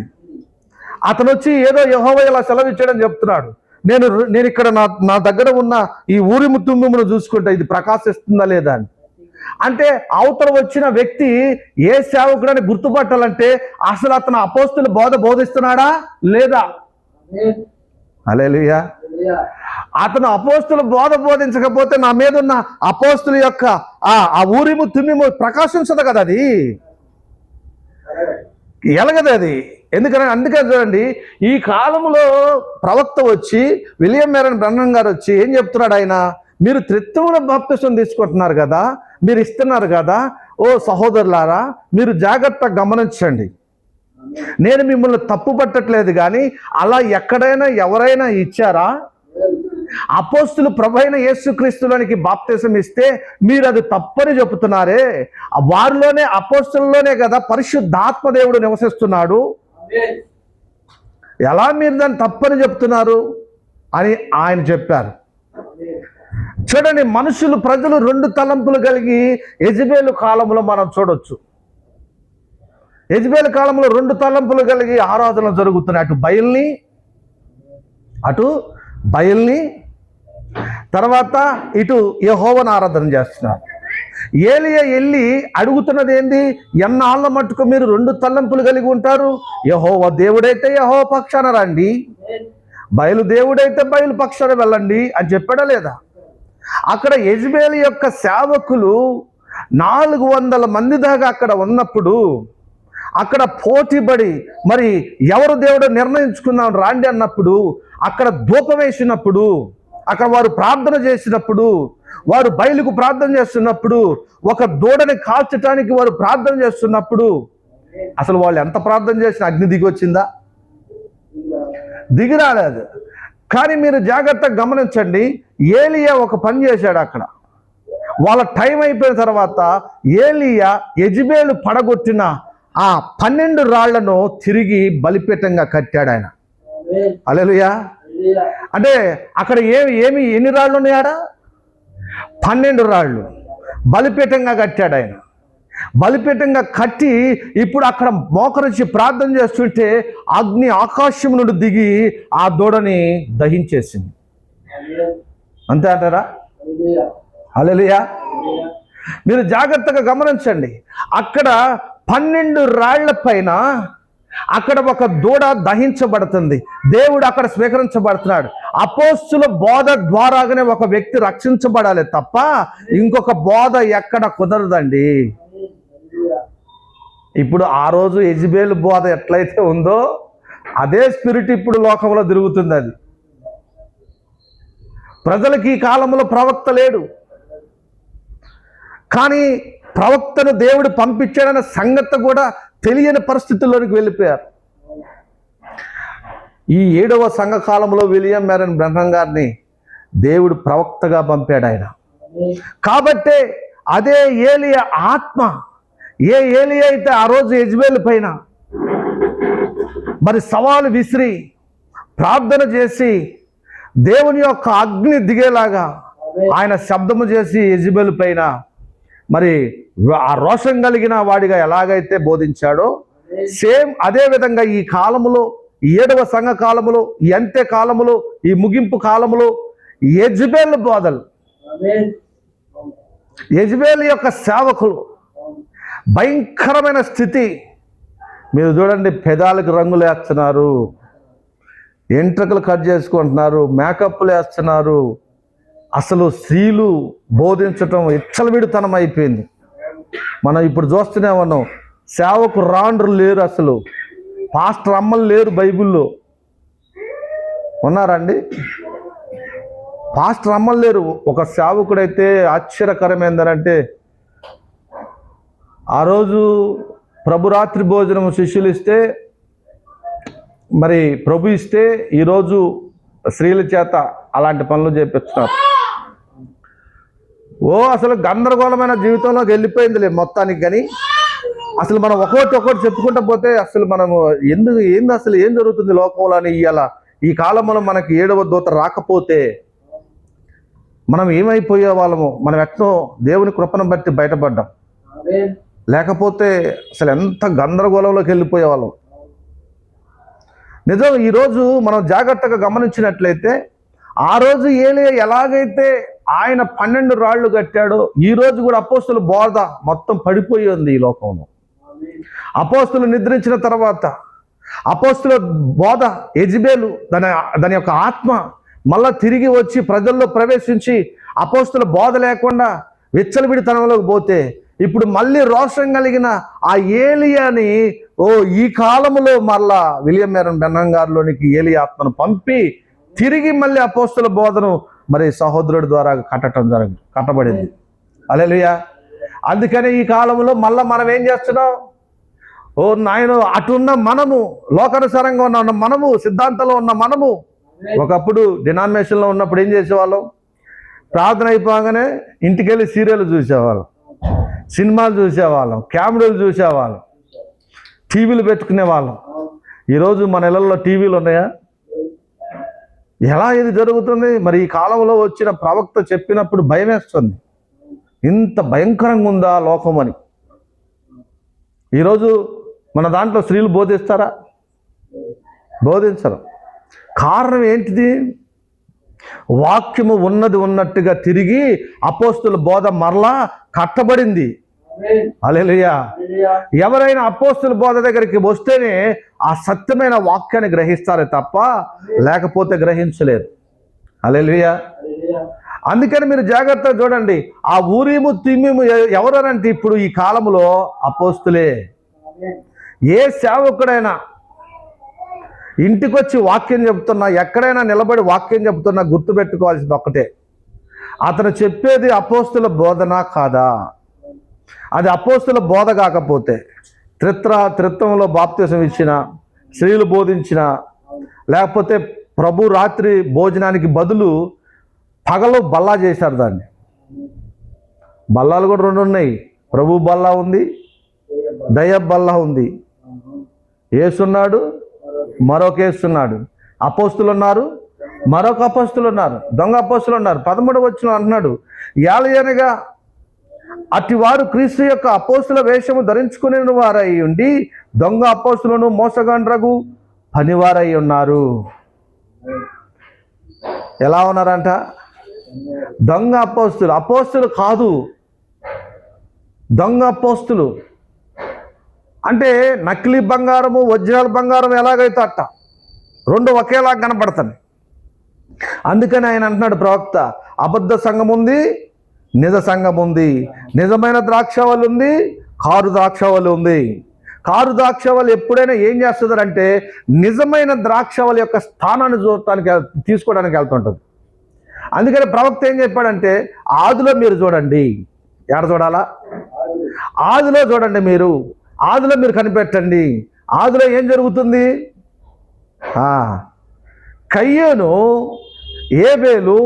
అతను వచ్చి ఏదో యెహోవా ఇలా సెలవిచ్చాడని చెప్తున్నాడు. నేను ఇక్కడ నా దగ్గర ఉన్న ఈ ఊరిము తుమ్మిమును చూసుకుంటే ఇది ప్రకాశిస్తుందా లేదా అని. అంటే అవతల వచ్చిన వ్యక్తి ఏ సేవకుడని గుర్తుపట్టాలంటే అసలు అతను అపోస్తుల బోధిస్తున్నాడా లేదా? హల్లెలూయా. అతను అపోస్తుల బోధించకపోతే నా మీద ఉన్న అపోస్తుల యొక్క ఆ ఊరిము తుమ్మిము ప్రకాశించదు కదా, అది ఎలాగదు అది. అందుకని చూడండి, ఈ కాలంలో ప్రవక్త వచ్చి విలియం మేరన్ బ్రన్నన్ గారు వచ్చి ఏం చెప్తున్నాడు? ఆయన, మీరు త్రిత్వముల బాప్తిసం తీసుకుంటున్నారు కదా, మీరు ఇస్తున్నారు కదా, ఓ సహోదరులారా మీరు జాగ్రత్తగా గమనించండి. నేను మిమ్మల్ని తప్పు పట్టట్లేదు, కానీ అలా ఎక్కడైనా ఎవరైనా ఇచ్చారా? అపోస్తులు ప్రభువైన యేసుక్రీస్తులోనికి బాప్తిసం ఇస్తే మీరు అది తప్పని చెబుతున్నారే. వారిలోనే, అపోస్తులలోనే కదా పరిశుద్ధాత్మ దేవుడు నివసిస్తున్నాడు. ఎలా మీరు దాన్ని తప్పని చెప్తున్నారు అని ఆయన చెప్పారు. చూడండి, ప్రజలు రెండు తలంపులు కలిగి యెజబేలు కాలంలో మనం చూడొచ్చు. యెజబేలు కాలంలో రెండు తలంపులు కలిగి ఆరాధన జరుగుతున్నాయి. అటు బయల్ని తర్వాత ఇటు యెహోవాను ఆరాధన చేస్తున్నారు. ఏలియా వెళ్ళి అడుగుతున్నది ఏంది? ఎన్నాళ్ళ మట్టుకు మీరు రెండు తలంపులు కలిగి ఉంటారు? యెహోవా దేవుడైతే యెహోవా పక్షాన రండి, బయలు దేవుడైతే బయలు పక్షాన వెళ్ళండి అని చెప్పాడా లేదా? అక్కడ యెజబేలు యొక్క సేవకులు 400 మంది దాకా అక్కడ ఉన్నప్పుడు, అక్కడ పోటీపడి మరి ఎవరు దేవుడు నిర్ణయించుకుందాం రాండి అన్నప్పుడు, అక్కడ ధూపం వేసినప్పుడు, అక్కడ వారు ప్రార్థన చేసినప్పుడు, వారు బయలుకు ప్రార్థన చేస్తున్నప్పుడు, ఒక దూడని కాల్చడానికి వారు ప్రార్థన చేస్తున్నప్పుడు, అసలు వాళ్ళు ఎంత ప్రార్థన చేసినా అగ్ని దిగి వచ్చిందా? దిగి రాలేదు. కానీ మీరు జాగ్రత్తగా గమనించండి, ఏలియా ఒక పని చేశాడు. అక్కడ వాళ్ళ టైం అయిపోయిన తర్వాత ఏలియా యెజబేలు పడగొట్టిన ఆ 12 రాళ్లను తిరిగి బలిపీఠంగా కట్టాడు ఆయన. హల్లెలూయా. అంటే అక్కడ ఎన్ని రాళ్ళు ఉన్నాయాడా? 12 రాళ్ళు బలిపీఠంగా కట్టాడు ఆయన. బలిపీఠంగా కట్టి ఇప్పుడు అక్కడ మోకరించి ప్రార్థన చేస్తుంటే అగ్ని ఆకాశం నుండి దిగి ఆ దూడని దహించేసింది. అంతే అంటారా? హల్లెలూయా. మీరు జాగ్రత్తగా గమనించండి, అక్కడ 12 రాళ్ల పైన అక్కడ ఒక దూడ దహించబడుతుంది. దేవుడు అక్కడ స్వీకరించబడుతున్నాడు. అపోస్తుల బోధ ద్వారాగానే ఒక వ్యక్తి రక్షించబడాలి తప్ప ఇంకొక బోధ ఎక్కడ కుదరదండి. ఇప్పుడు ఆ రోజు యెజబేలు బోధ ఎట్లయితే ఉందో అదే స్పిరిట్ ఇప్పుడు లోకంలో తిరుగుతుంది. అది ప్రజలకి ఈ కాలంలో ప్రవక్త లేడు, కానీ ప్రవక్తను దేవుడు పంపించాడన్న సంగతి కూడా తెలియని పరిస్థితుల్లోనికి వెళ్ళిపోయారు. ఈ 7వ సంఘ కాలంలో విలియం మేరన్ బ్రన్నన్ గారిని దేవుడు ప్రవక్తగా పంపాడు ఆయన. కాబట్టే అదే ఏలియా ఆత్మ, ఏ ఏలియా అయితే ఆ రోజు యెజబేలు పైన మరి సవాలు విసిరి ప్రార్థన చేసి దేవుని యొక్క అగ్ని దిగేలాగా ఆయన శబ్దము చేసి యెజబేలు పైన మరి ఆ రోషం కలిగిన వాడిగా ఎలాగైతే బోధించాడో, సేమ్ అదే విధంగా ఈ కాలములో, 7వ సంఘ కాలములో, ఈ అంత్య కాలములో, ఈ ముగింపు కాలములో యెజబేలు బోధలు, యెజబేలు యొక్క సేవకులు భయంకరమైన స్థితి. మీరు చూడండి, పెదాలకు రంగులు వేస్తున్నారు, ఎంట్రుకలు కట్ చేసుకుంటున్నారు, మేకప్లు వేస్తున్నారు. అసలు స్త్రీలు బోధించటం ఇచ్చలవిడితనం అయిపోయింది. మనం ఇప్పుడు చూస్తూనే ఉన్నాం. సేవకు రాండ్రు లేరు, అసలు పాస్టర్ అమ్మలు లేరు. బైబిల్లో ఉన్నారండి? పాస్టర్ అమ్మలు లేరు. ఒక సేవకుడైతే ఆశ్చర్యకరమైందనంటే ఆ రోజు ప్రభురాత్రి భోజనం శిష్యులు ఇస్తే, మరి ప్రభు ఇస్తే ఈరోజు స్త్రీల చేత అలాంటి పనులు చేపిస్తున్నారు. అసలు గందరగోళమైన జీవితంలోకి వెళ్ళిపోయిందిలే మొత్తానికి. కానీ అసలు మనం ఒకటి చెప్పుకుంటూ పోతే అసలు మనము అసలు ఏం జరుగుతుంది లోకంలో అని ఈ కాలంలో మనకి 7వ దూత రాకపోతే మనం ఏమైపోయే వాళ్ళము. మనం ఎట్నో దేవుని కృపను బట్టి బయటపడ్డాం. లేకపోతే అసలు ఎంత గందరగోళంలోకి వెళ్ళిపోయే వాళ్ళం. నిజం. ఈరోజు మనం జాగ్రత్తగా గమనించినట్లయితే ఆ రోజు ఏలియా ఎలాగైతే ఆయన 12 రాళ్ళు కట్టాడో ఈరోజు కూడా అపోస్తుల బోధ మొత్తం పడిపోయి ఉంది ఈ లోకంలో. అపోస్తులు నిద్రించిన తర్వాత అపోస్తుల బోధ యెజబెలు దాని యొక్క ఆత్మ మళ్ళా తిరిగి వచ్చి ప్రజల్లో ప్రవేశించి అపోస్తుల బోధ లేకుండా విచ్చలవిడితనంలోకి పోతే ఇప్పుడు మళ్ళీ రోషం కలిగిన ఆ ఏలియాని ఈ కాలంలో మళ్ళా విలియం మేరన్ బెన్హం గారిలోనికి ఏలియా ఆత్మను పంపి తిరిగి మళ్ళీ అపోస్తుల బోధను మరి సహోదరుడి ద్వారా కట్టబడింది. హల్లెలూయా. అందుకని ఈ కాలంలో మళ్ళా మనం ఏం చేస్తున్నాం? నాయన అటున్న మనము, లోకానుసారంగా ఉన్న మనము, సిద్ధాంతంలో ఉన్న మనము, ఒకప్పుడు డినామినేషన్లో ఉన్నప్పుడు ఏం చేసేవాళ్ళం? ప్రార్థన అయిపోగానే ఇంటికి వెళ్ళి సీరియల్ చూసేవాళ్ళం, సినిమాలు చూసేవాళ్ళం, క్యామెరాలు చూసేవాళ్ళం, టీవీలు పెట్టుకునే వాళ్ళం. ఈరోజు మన ఇళ్ళల్లో టీవీలు ఉన్నాయా? ఎలా ఇది జరుగుతుంది? మరి ఈ కాలంలో వచ్చిన ప్రవక్త చెప్పినప్పుడు భయం వేస్తుంది. ఇంత భయంకరంగా ఉందా లోకం అని. ఈరోజు మన దాంట్లో స్త్రీలు బోధిస్తారా? బోధించరు. కారణం ఏంటిది? వాక్యము ఉన్నది ఉన్నట్టుగా తిరిగి అపోస్తుల బోధ మరలా కట్టబడింది. హల్లెలూయా. ఎవరైనా అపోస్తుల బోధ దగ్గరికి వస్తేనే ఆ సత్యమైన వాక్యాన్ని గ్రహిస్తారే తప్ప లేకపోతే గ్రహించలేరు. హల్లెలూయా. అందుకని మీరు జాగ్రత్తగా చూడండి. ఆ ఊరీము తిమ్మీము ఎవరనంటే ఇప్పుడు ఈ కాలంలో అపోస్తులే. ఏ సేవకుడైనా ఇంటికొచ్చి వాక్యం చెప్తున్నా, ఎక్కడైనా నిలబడి వాక్యం చెప్తున్నా గుర్తుపెట్టుకోవాల్సింది ఒక్కటే, అతను చెప్పేది అపోస్తుల బోధన కాదా? అది అపోస్తుల బోధ కాకపోతే త్రిత్వంలో బాప్తిసం ఇచ్చిన, స్త్రీలు బోధించిన, లేకపోతే ప్రభు రాత్రి భోజనానికి బదులు పగలు బల్లా చేశారు దాన్ని. బల్లాలు కూడా 2 ఉన్నాయి. ప్రభు బల్లా ఉంది, దయ బల్లా ఉంది. యేసున్నాడు, మరొక యేసున్నాడు. అపోస్తులు ఉన్నారు, మరొక అపోస్తులు ఉన్నారు, దొంగ అపోస్తులు ఉన్నారు. 13వ వచనం అంటున్నాడు, ఏలయనగా అటివారు క్రీస్తు యొక్క అపోస్తుల వేషము ధరించుకునే వారై ఉండి దొంగ అపోస్తులను మోసగాండ్రగు పనివారై ఉన్నారు. ఎలా ఉన్నారంట? దొంగ అపోస్తులు. అపోస్తులు కాదు, దొంగ అపోస్తులు. అంటే నకిలీ బంగారము, ఒరిజినల్ బంగారం ఎలాగైతే అట్ట 2 ఒకేలాగా కనపడతాయి. అందుకని ఆయన అంటున్నాడు ప్రవక్త, అబద్ధ సంఘం ఉంది, నిజ సంఘం ఉంది. నిజమైన ద్రాక్షవల్లి ఉంది, కారు ద్రాక్షవల్లి ఉంది. కారు ద్రాక్షవల్లి ఎప్పుడైనా ఏం చేస్తుందంటే నిజమైన ద్రాక్షవల్లి యొక్క స్థానాన్ని తీసుకోవడానికి వెళ్తుంటుంది. అందుకని ప్రవక్త ఏం చెప్పాడంటే ఆదిలో మీరు చూడండి. ఎక్కడ చూడాలా? ఆదిలో చూడండి. ఆదిలో మీరు కనిపెట్టండి. ఆదిలో ఏం జరుగుతుంది? కయ్యేను ఏబేలు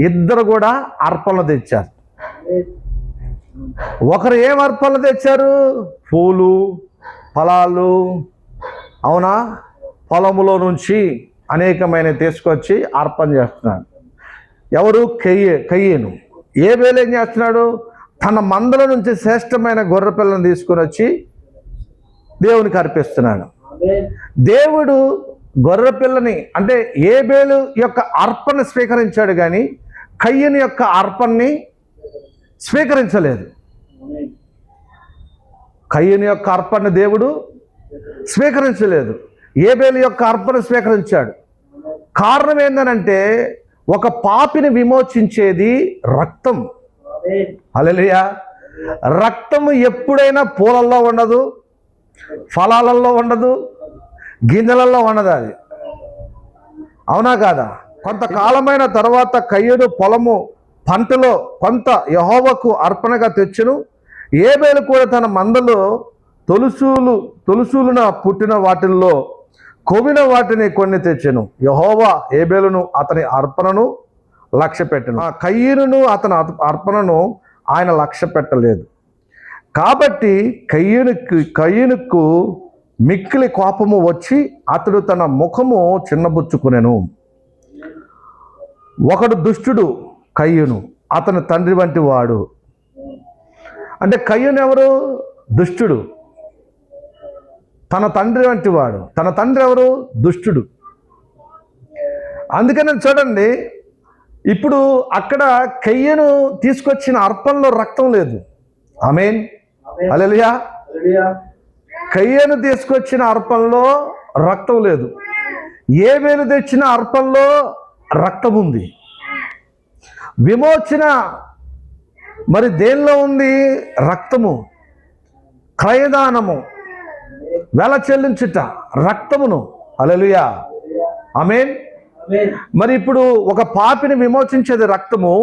ఇద్దరు కూడా అర్పణలు తెచ్చారు. ఒకరు ఏం అర్పణలు తెచ్చారు? పూలు, ఫలాలు. అవునా? పొలములో నుంచి అనేకమైన తీసుకొచ్చి అర్పణ చేస్తున్నాడు. ఎవరు? కయ్యేను. ఏబేలు ఏం చేస్తున్నాడు? తన మందల నుంచి శ్రేష్టమైన గొర్రె పిల్లను తీసుకొని వచ్చి దేవునికి అర్పిస్తున్నాడు. దేవుడు గొర్రె పిల్లని అంటే ఏబేలు యొక్క అర్పణ స్వీకరించాడు, కానీ కయ్యను యొక్క అర్పణని స్వీకరించలేదు. కయ్యను యొక్క అర్పణ దేవుడు స్వీకరించలేదు, ఏబేలు యొక్క అర్పణ స్వీకరించాడు. కారణం ఏంటనంటే ఒక పాపిని విమోచించేది రక్తం. హల్లెలూయా. రక్తము ఎప్పుడైనా పూలల్లో ఉండదు, ఫలాలలో ఉండదు, గింజలలో ఉండదు. అది అవునా కాదా? కొంతకాలమైన తర్వాత కయ్యూరు పొలము పంటలో కొంత యెహోవాకు అర్పణగా తెచ్చును. ఏబేలు కూడా తన మందలో తొలుసూలున పుట్టిన వాటిల్లో కొవ్విన వాటిని కొన్ని తెచ్చెను. యెహోవా ఏబేలును అతని అర్పణను లక్ష్య పెట్టెను, ఆ కయ్యనును అతని అర్పణను ఆయన లక్ష్య పెట్టలేదు. కాబట్టి కయ్యనుకు మిక్కిలి కోపము వచ్చి అతడు తన ముఖము చిన్నబుచ్చుకునెను. ఒకడు దుష్టుడు కయ్యను, అతని తండ్రి వంటి వాడు. అంటే కయ్యను ఎవరు? దుష్టుడు. తన తండ్రి వంటి వాడు. తన తండ్రి ఎవరు? దుష్టుడు. అందుకని చూడండి, ఇప్పుడు అక్కడ కయ్యను తీసుకొచ్చిన అర్పణలో రక్తం లేదు. ఆమేన్, హల్లెలూయా. కయ్యను తీసుకొచ్చిన అర్పణలో రక్తం లేదు. ఏబేలు తెచ్చిన అర్పణలో రక్తం ఉంది. విమోచన మరి దేనిలో ఉంది? రక్తము, క్రయదానము, వెల చెల్లించుట, రక్తమును. హల్లెలూయా, ఆమేన్. మరి ఇప్పుడు ఒక పాపిని విమోచించేది రక్తము.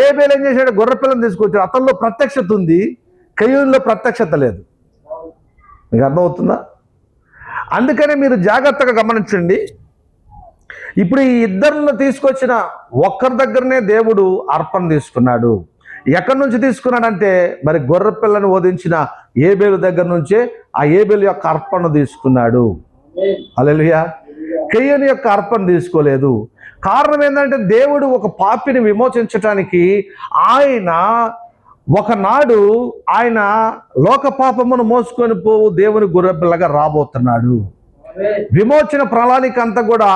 ఏబేలు ఏం చేశాడు? గొర్రెపిల్లని తీసుకొచ్చాడు. అతనిలో ప్రత్యక్షత ఉంది, కయ్యూనులో ప్రత్యక్షత లేదు. మీకు అర్థమవుతుందా? అందుకనే మీరు జాగ్రత్తగా గమనించండి. ఇప్పుడు ఈ ఇద్దరిని తీసుకొచ్చిన ఒక్కరి దగ్గరనే దేవుడు అర్పణ తీసుకున్నాడు. ఎక్కడి నుంచి తీసుకున్నాడంటే మరి గొర్రెపిల్లను వధించిన ఏబేలు దగ్గర నుంచే ఆ ఏబేలు యొక్క అర్పణ తీసుకున్నాడు. హల్లెలూయా. కయ్యను యొక్క అర్పణ తీసుకోలేదు. కారణం ఏంటంటే దేవుడు ఒక పాపిని విమోచించటానికి ఆయన ఒకనాడు ఆయన లోక పాపమును మోసుకొని పోవు దేవుని గొర్రెపిల్లగా రాబోతున్నాడు. విమోచన ప్రణాళిక అంతా కూడా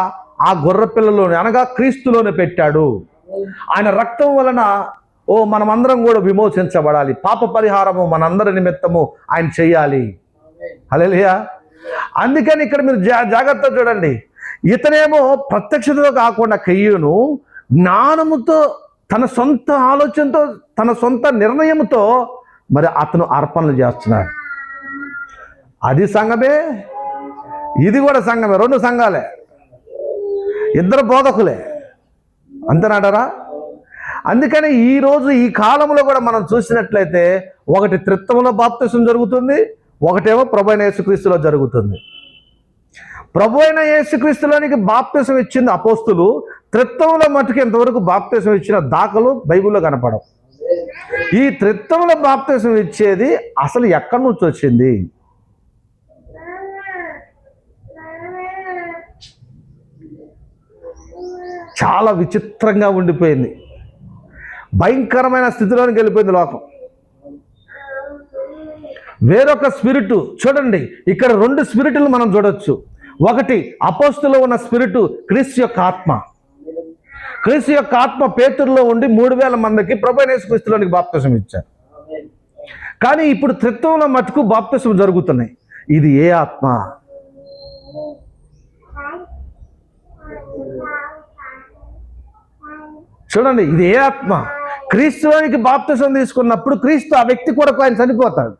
ఆ గొర్రెపిల్లలోనే అనగా క్రీస్తులోనే పెట్టాడు. ఆయన రక్తం వలన మనమందరం కూడా విమోచించబడాలి. పాప పరిహారము మనందరి నిమిత్తము ఆయన చెయ్యాలి. హల్లెలూయా. అందుకని ఇక్కడ మీరు జాగ్రత్త చూడండి. ఇతనేమో ప్రత్యక్షతతో కాకుండా కయ్యూను జ్ఞానముతో, తన సొంత ఆలోచనతో, తన సొంత నిర్ణయంతో మరి అతను అర్పణలు చేస్తున్నాడు. అది సంఘమే, ఇది కూడా సంఘమే. రెండు సంఘాలే, ఇద్దరు బోధకులే, అంతేనాడారా? అందుకని ఈరోజు ఈ కాలంలో కూడా మనం చూసినట్లయితే ఒకటి త్రిత్వంలో బాప్తిసం జరుగుతుంది, ఒకటేమో ప్రభువైన యేసుక్రీస్తులో జరుగుతుంది. ప్రభువైన యేసుక్రీస్తులోనికి బాప్తిసం ఇచ్చింది అపోస్తులు. త్రిత్వంలో మటుకు ఇంతవరకు బాప్తిసం ఇచ్చిన దాఖలు బైబిల్లో కనపడవు. ఈ త్రిత్వంలో బాప్తిసం ఇచ్చేది అసలు ఎక్కడి నుంచి వచ్చింది? చాలా విచిత్రంగా ఉండిపోయింది. భయంకరమైన స్థితిలోనికి వెళ్ళిపోయింది లోకం. వేరొక స్పిరిట్ చూడండి, ఇక్కడ రెండు స్పిరిట్లు మనం చూడొచ్చు. ఒకటి అపోస్తులో ఉన్న స్పిరిట్, క్రీస్తు యొక్క ఆత్మ. క్రీస్తు యొక్క ఆత్మ పేతురులో ఉండి 3000 మందికి ప్రభువైన యేసుక్రీస్తులోనికి బాప్తిసం ఇచ్చారు. కానీ ఇప్పుడు త్రిత్వంలో మటుకు బాప్తిసం జరుగుతున్నాయి. ఇది ఏ ఆత్మ? చూడండి, ఇది ఏ ఆత్మ? క్రీస్తులోనికి బాప్తిసం తీసుకున్నప్పుడు క్రీస్తు ఆ వ్యక్తి కొరకు ఆయన చనిపోతాడు,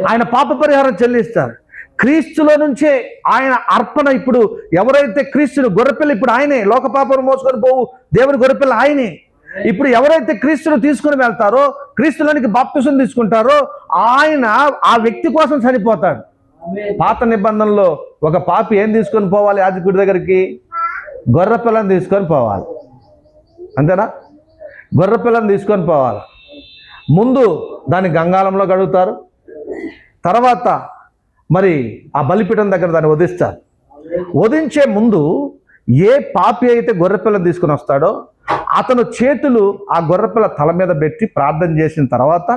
ఆయన పాప పరిహారం చెల్లిస్తారు. క్రీస్తులో నుంచే ఆయన అర్పణ. ఇప్పుడు ఎవరైతే క్రీస్తును గొర్రెపిల్ల, ఇప్పుడు ఆయనే లోక పాపను మోసుకొని పోవు దేవుని గొర్రెపిల్ల ఆయనే. ఇప్పుడు ఎవరైతే క్రీస్తును తీసుకుని వెళ్తారో, క్రీస్తులోనికి బాప్తిసం తీసుకుంటారో, ఆయన ఆ వ్యక్తి కోసం చనిపోతాడు. పాత నిబంధనలో ఒక పాపి ఏం తీసుకొని పోవాలి? యాజకుడి దగ్గరికి గొర్రెపిల్లని తీసుకొని పోవాలి, అంతేనా? గొర్రెపిల్లని తీసుకొని పోవాలి. ముందు దాన్ని గంగాళంలో కడుగుతారు, తర్వాత మరి ఆ బలిపీఠం దగ్గర దాన్ని వధిస్తారు. వధించే ముందు ఏ పాపి అయితే గొర్రెపిల్లని తీసుకుని వస్తాడో అతను చేతులు ఆ గొర్రెపిల్ల తల మీద పెట్టి ప్రార్థన చేసిన తర్వాత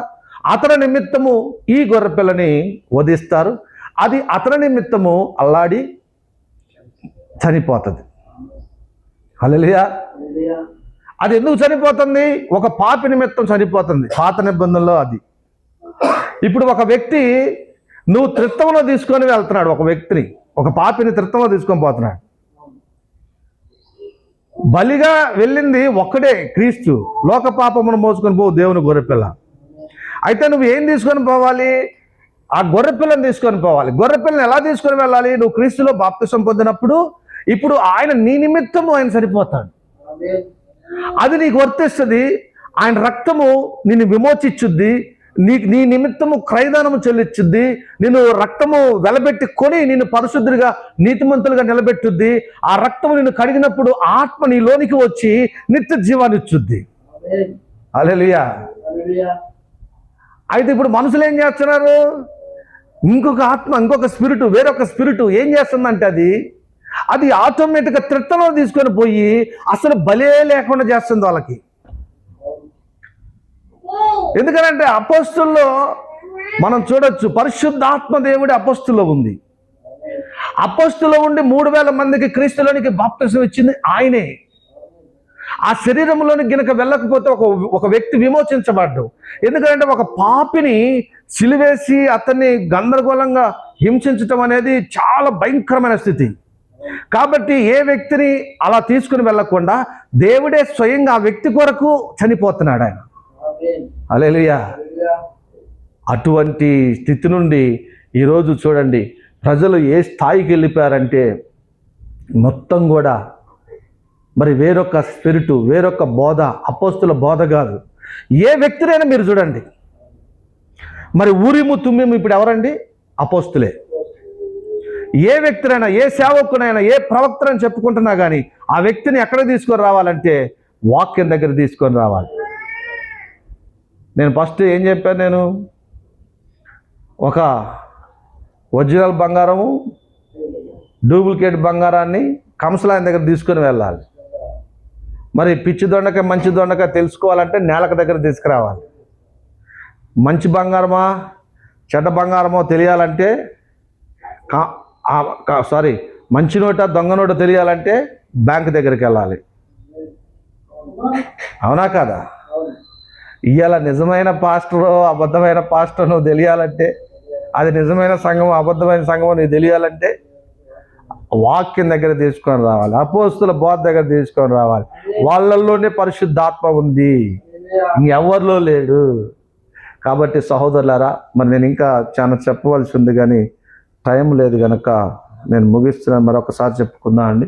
అతని నిమిత్తము ఈ గొర్రెపిల్లని వధిస్తారు. అది అతని నిమిత్తము అల్లాడి చనిపోతుంది. హల్లెలూయా. అది ఎందుకు చనిపోతుంది? ఒక పాపి నిమిత్తం చనిపోతుంది పాత నిబంధనలో. అది ఇప్పుడు ఒక వ్యక్తి నువ్వు త్రిత్వంలో తీసుకొని వెళ్తున్నాడు, ఒక వ్యక్తిని, ఒక పాపిని త్రిత్వంలో తీసుకొని పోతున్నాడు. బలిగా వెళ్ళింది ఒక్కడే క్రీస్తు, లోక పాపమును మోసుకొని పోవు దేవుని గొర్రెపిల్ల. అయితే నువ్వు ఏం తీసుకొని పోవాలి? ఆ గొర్రెపిల్లని తీసుకొని పోవాలి. గొర్రెపిల్లని ఎలా తీసుకొని వెళ్ళాలి? నువ్వు క్రీస్తులో బాప్తిసం పొందినప్పుడు ఇప్పుడు ఆయన నీ నిమిత్తము ఆయన సరిపోతాడు. అది నీకు వర్తిస్తుంది. ఆయన రక్తము నిన్ను విమోచించుద్ది. నీ నిమిత్తము క్రయదానము చెల్లించుద్ది, నిన్ను రక్తము వెలబెట్టి కొని నిన్ను పరిశుద్ధుడిగా నీతిమంతులుగా నిలబెట్టుద్ది. ఆ రక్తము నిన్ను కడిగినప్పుడు ఆత్మ నీలోనికి వచ్చి నిత్య జీవాన్ని ఇచ్చుద్ది. హల్లెలూయా. అయితే ఇప్పుడు మనుషులు ఏం చేస్తున్నారు? ఇంకొక ఆత్మ, ఇంకొక స్పిరిట్, వేరొక స్పిరిట్ ఏం చేస్తుందంటే అది ఆటోమేటిక్గా త్రిత్తలో తీసుకొని పోయి అసలు బలే లేకుండా చేస్తుంది వాళ్ళకి. ఎందుకంటే అపోస్తుల్లో మనం చూడొచ్చు, పరిశుద్ధాత్మ దేవుడి అపోస్తుల్లో ఉంది. అపోస్తులో ఉండి 3000 మందికి క్రీస్తులోనికి బాప్తిసం ఇచ్చింది ఆయనే. ఆ శరీరంలోని గినక వెళ్ళకపోతే ఒక వ్యక్తి విమోచించబడ్డు. ఎందుకంటే ఒక పాపిని సిలువేసి అతన్ని గందరగోళంగా హింసించటం అనేది చాలా భయంకరమైన స్థితి. కాబట్టి ఏ వ్యక్తిని అలా తీసుకుని వెళ్ళకుండా దేవుడే స్వయంగా ఆ వ్యక్తి కొరకు చనిపోతున్నాడు ఆయన. హల్లెలూయా. అటువంటి స్థితి నుండి ఈరోజు చూడండి ప్రజలు ఏ స్థాయికి వెళ్ళిపోయారంటే మొత్తం కూడా మరి వేరొక స్పిరిటు, వేరొక బోధ, అపోస్తుల బోధ కాదు. ఏ వ్యక్తినైనా మీరు చూడండి, మరి ఊరిము తుమ్మిము ఇప్పుడు ఎవరండి? అపోస్తులే. ఏ వ్యక్తినైనా, ఏ సేవకునైనా, ఏ ప్రవక్తనని చెప్పుకుంటున్నా కానీ ఆ వ్యక్తిని ఎక్కడ తీసుకొని రావాలంటే వాక్యం దగ్గర తీసుకొని రావాలి. నేను ఫస్ట్ ఏం చెప్పాను? నేను ఒక ఒరిజినల్ బంగారము, డూప్లికేట్ బంగారాన్ని కంసలాయన దగ్గర తీసుకొని వెళ్ళాలి. మరి పిచ్చి దొండకాయ మంచి దొండకాయ తెలుసుకోవాలంటే నేలక దగ్గర తీసుకురావాలి. మంచి బంగారమా చెడ్డ బంగారమో తెలియాలంటే మంచి నోట దొంగ నోట తెలియాలంటే బ్యాంక్ దగ్గరికి వెళ్ళాలి. అవునా కాదా? ఇవాళ నిజమైన పాస్టరో అబద్ధమైన పాస్టర్నో తెలియాలంటే, అది నిజమైన సంఘం అబద్ధమైన సంఘం నీకు తెలియాలంటే వాక్యం దగ్గర తీసుకొని రావాలి, అపోస్తుల బోధ దగ్గర తీసుకొని రావాలి. వాళ్ళల్లోనే పరిశుద్ధాత్మ ఉంది, ఇంకెవరిలో లేడు. కాబట్టి సహోదరులారా, మరి నేను ఇంకా చాలా చెప్పవలసి ఉంది కానీ టైం లేదు కనుక నేను ముగిస్తున్నాను. మరొకసారి చెప్పుకుందాం అండి.